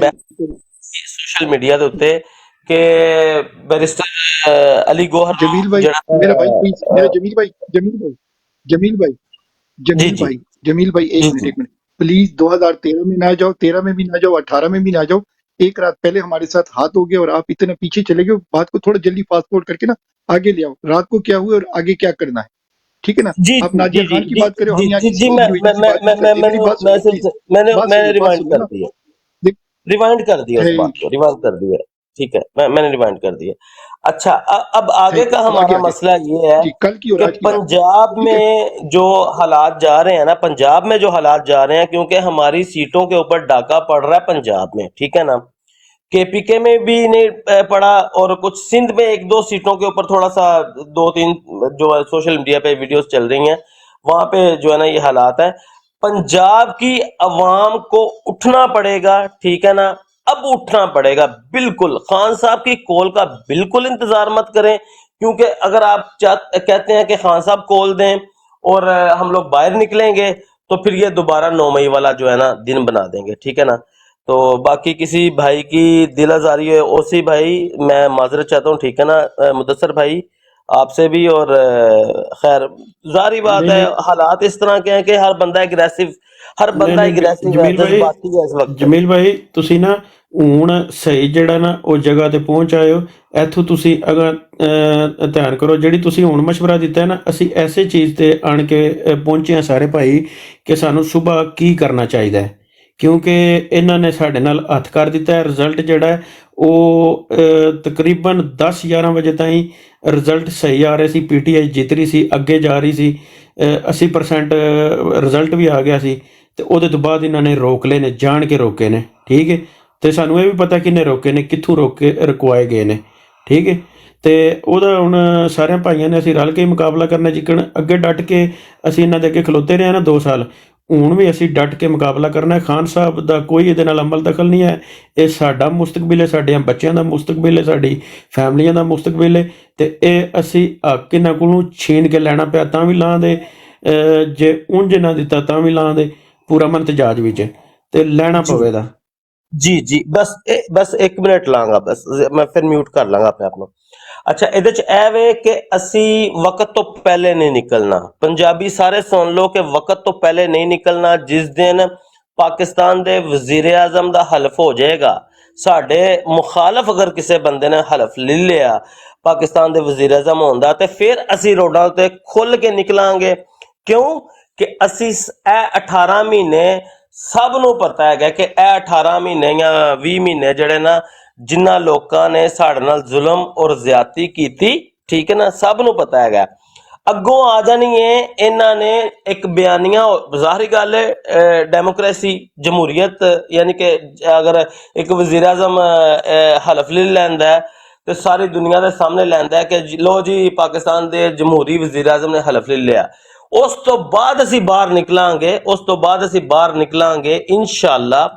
सोशल मीडिया ਦੇ ਉੱਤੇ ਕਿ बैरिस्टर अली गोहर जमील भाई मेरा भाई प्लीज, मेरा जमील भाई एक मिनट प्लीज। 2013 में ना जाओ, 13 में भी ना जाओ, 18 में भी ना जाओ। एक रात पहले हमारे साथ हाथ हो गया और आप इतना पीछे चले गए। बात को थोड़ा जल्दी फास्ट फॉरवर्ड करके ना आगे ले आओ। रात को क्या हुआ और आगे क्या करना है, ठीक है ना। आप नाजिया खान की बात करें, हम मैंने रिवाइंड कर दिया उस बात को, रिवाइंड कर दिया, ठीक है। मैंने रिवाइंड कर दिया। अच्छा, अब आगे का हमारा मसला ये है कि पंजाब में जो हालात जा रहे हैं ना, पंजाब में जो हालात जा रहे हैं, क्योंकि हमारी सीटों के ऊपर डाका पड़ रहा है पंजाब में, ठीक है ना। केपीके में भी नहीं पड़ा और कुछ सिंध में 1-2 सीटों के ऊपर थोड़ा सा 2-3 जो सोशल मीडिया पे वीडियोस चल रही हैं, वहां पे जो है ना ये हालात है। पंजाब की अवाम को उठना पड़ेगा, ठीक है ना। अब उठना पड़ेगा बिल्कुल। खान साहब की कॉल का बिल्कुल इंतजार मत करें, क्योंकि अगर आप कहते हैं कि खान साहब कॉल दें और हम लोग बाहर निकलेंगे तो फिर ये दोबारा 9 मई वाला जो है ना दिन बना देंगे, ठीक है ना। तो बाकी किसी भाई की दिल आजारी है, ओसी भाई मैं माजरत चाहता हूँ, ठीक है ना। मुदस्सर भाई आपसे भी, और खैर जारी बात है हालात इस तरह के हैं कि हर बंदा एग्रेसिव है, जज्बाती है इस वक्त। ਜਮੀਲ ਭਾਈ ਤੁਸੀਂ ਨਾ ਹੁਣ ਸਹੀ ਜਿਹੜਾ ਨਾ ਉਹ ਜਗ੍ਹਾ ਤੇ ਪਹੁੰਚ ਆਏ ਹੋ। ਇੱਥੋਂ ਤੁਸੀਂ ਅਗਰ ਧਿਆਨ ਕਰੋ, ਜਿਹੜੀ ਤੁਸੀਂ ਹੁਣ ਮਸ਼ਵਰਾ ਦਿੱਤਾ ਹੈ ਨਾ, ਅਸੀਂ ਐਸੇ ਚੀਜ਼ ਤੇ ਆਣ ਕੇ ਪਹੁੰਚੇ ਹਾਂ ਸਾਰੇ ਭਾਈ ਕਿ ਸਾਨੂੰ ਸਵੇਰ ਕੀ ਕਰਨਾ ਚਾਹੀਦਾ ਹੈ, ਕਿਉਂਕਿ ਇਹਨਾਂ ਨੇ ਸਾਡੇ ਨਾਲ ਹੱਥ ਕਰ ਦਿੱਤਾ ਹੈ। ਰਿਜ਼ਲਟ ਜਿਹੜਾ ਹੈ ਉਹ ਤਕਰੀਬਨ 10-11 ਵਜੇ ਤਾਈਂ ਰਿਜ਼ਲਟ ਸਹੀ ਆ ਰਹੇ ਸੀ, ਪੀਟੀਆਈ ਜਿੱਤ ਰਹੀ ਸੀ, ਅੱਗੇ ਜਾ ਰਹੀ ਸੀ, 80% ਰਿਜ਼ਲਟ ਵੀ ਆ ਗਿਆ ਸੀ। ਤੇ ਉਹਦੇ ਤੋਂ ਬਾਅਦ ਇਹਨਾਂ ਨੇ ਰੋਕ ਲਏ ਨੇ, ਜਾਣ ਕੇ ਰੋਕੇ ਨੇ, ਠੀਕ ਹੈ। ਤੇ ਸਾਨੂੰ ਇਹ ਵੀ ਪਤਾ ਕਿੰਨੇ ਰੋਕੇ ਨੇ, ਕਿੱਥੋਂ ਰੁਕਵਾਏ ਗਏ ਨੇ, ਠੀਕ ਹੈ। ਤੇ ਉਹਦਾ ਹੁਣ ਸਾਰਿਆਂ ਭਾਈਆਂ ਨੇ ਅਸੀਂ ਰਲ ਕੇ ਮੁਕਾਬਲਾ ਕਰਨਾ। ਜਿੱਕਣ ਅੱਗੇ ਡਟ ਕੇ ਅਸੀਂ ਇਹਨਾਂ ਦੇ ਅੱਗੇ ਖਲੋਤੇ ਰਹੇ ਨਾ 2 ਸਾਲ, ਹੁਣ ਵੀ ਅਸੀਂ ਡਟ ਕੇ ਮੁਕਾਬਲਾ ਕਰਨਾ ਹੈ। ਖਾਨ ਸਾਹਿਬ ਦਾ ਕੋਈ ਇਹਦੇ ਨਾਲ ਅਮਲ ਦਖਲ ਨਹੀਂ ਹੈ। ਇਹ ਸਾਡਾ ਮੁਸਤਕਬਲ ਹੈ, ਸਾਡੇ ਬੱਚਿਆਂ ਦਾ ਮੁਸਤਕਬਲ ਹੈ, ਸਾਡੀ ਫੈਮਲੀਆਂ ਦਾ ਮੁਸਤਕਬਲ ਹੈ। ਤੇ ਇਹ ਅਸੀਂ ਹੱਕ ਇਹਨਾਂ ਕੋਲੋਂ ਛੀਨ ਕੇ ਲੈਣਾ ਪਿਆ ਤਾਂ ਵੀ ਲਾਂ ਦੇ, ਜੇ ਉਂਝ ਨਾ ਦਿੱਤਾ ਤਾਂ ਵੀ ਲਾਂ ਦੇ, ਪੂਰਾ ਮਨ ਤਜਾਜ ਵਿੱਚ ਤੇ ਲੈਣਾ ਪਵੇਗਾ। जी बस 1 मिनट लांगा, बस मैं फिर म्यूट कर लांगा अपने आप ਨੂੰ। ਅੱਛਾ, ਇਹਦੇ ਚ ਇਹ ਵੇ ਕਿ ਅਸੀਂ ਵਕਤ ਤੋਂ ਪਹਿਲੇ ਨਹੀਂ ਨਿਕਲਣਾ। ਪੰਜਾਬੀ ਸਾਰੇ ਸੁਣ ਲਓ ਕਿ ਵਕਤ ਤੋਂ ਪਹਿਲੇ ਨਹੀਂ ਨਿਕਲਣਾ। ਜਿਸ ਦਿਨ ਪਾਕਿਸਤਾਨ ਦੇ ਵਜ਼ੀਰ ਆਜ਼ਮ ਦਾ ਹਲਫ ਹੋ ਜਾਏਗਾ, ਸਾਡੇ ਮੁਖਾਲਫ ਅਗਰ ਕਿਸੇ ਬੰਦੇ ਨੇ ਹਲਫ ਲੈ ਲਿਆ ਪਾਕਿਸਤਾਨ ਦੇ ਵਜ਼ੀਰ ਆਜ਼ਮ ਹੋਣ ਦਾ, ਤੇ ਫਿਰ ਅਸੀਂ ਰੋਡਾਂ ਉੱਤੇ ਖੁੱਲ ਕੇ ਨਿਕਲਾਂਗੇ ਕਿਉਂ ਕਿ ਅਸੀਂ ਇਹ 18 ਮਹੀਨੇ ਸਭ ਨੂੰ ਪਤਾ ਹੈਗਾ ਕਿ ਇਹ 18 ਮਹੀਨੇ ਜਾਂ 20 ਮਹੀਨੇ ਜਿਹੜੇ ਨਾ ਜਿਨ੍ਹਾਂ ਲੋਕਾਂ ਨੇ ਸਾਡੇ ਨਾਲ ਜ਼ੁਲਮ ਔਰ ਜ਼ਿਆਦਤੀ ਕੀਤੀ, ਠੀਕ ਹੈ ਨਾ, ਸਭ ਨੂੰ ਪਤਾ ਹੈਗਾ। ਅੱਗੋਂ ਆ ਜਾਣੀ ਹੈ ਇਹਨਾਂ ਨੇ ਇੱਕ ਬਿਆਨੀਆਂ, ਜ਼ਾਹਰੀ ਗੱਲ ਹੈ ਡੈਮੋਕ੍ਰੇਸੀ ਜਮਹੂਰੀਅਤ, ਯਾਨੀ ਕਿ ਅਗਰ ਇੱਕ ਵਜ਼ੀਰ ਆਜ਼ਮ ਹਲਫ ਲੈ ਲੈਂਦਾ ਹੈ ਤੇ ਸਾਰੀ ਦੁਨੀਆ ਦੇ ਸਾਹਮਣੇ ਲੈਂਦਾ ਹੈ ਕਿ ਲੋ ਜੀ ਪਾਕਿਸਤਾਨ ਦੇ ਜਮਹੂਰੀ ਵਜ਼ੀਰ ਆਜ਼ਮ ਨੇ ਹਲਫ ਲੈ ਲਿਆ, ਉਸ ਤੋਂ ਬਾਅਦ ਅਸੀਂ ਬਾਹਰ ਨਿਕਲਾਂਗੇ, ਇੰਸ਼ਾਅੱਲਾ।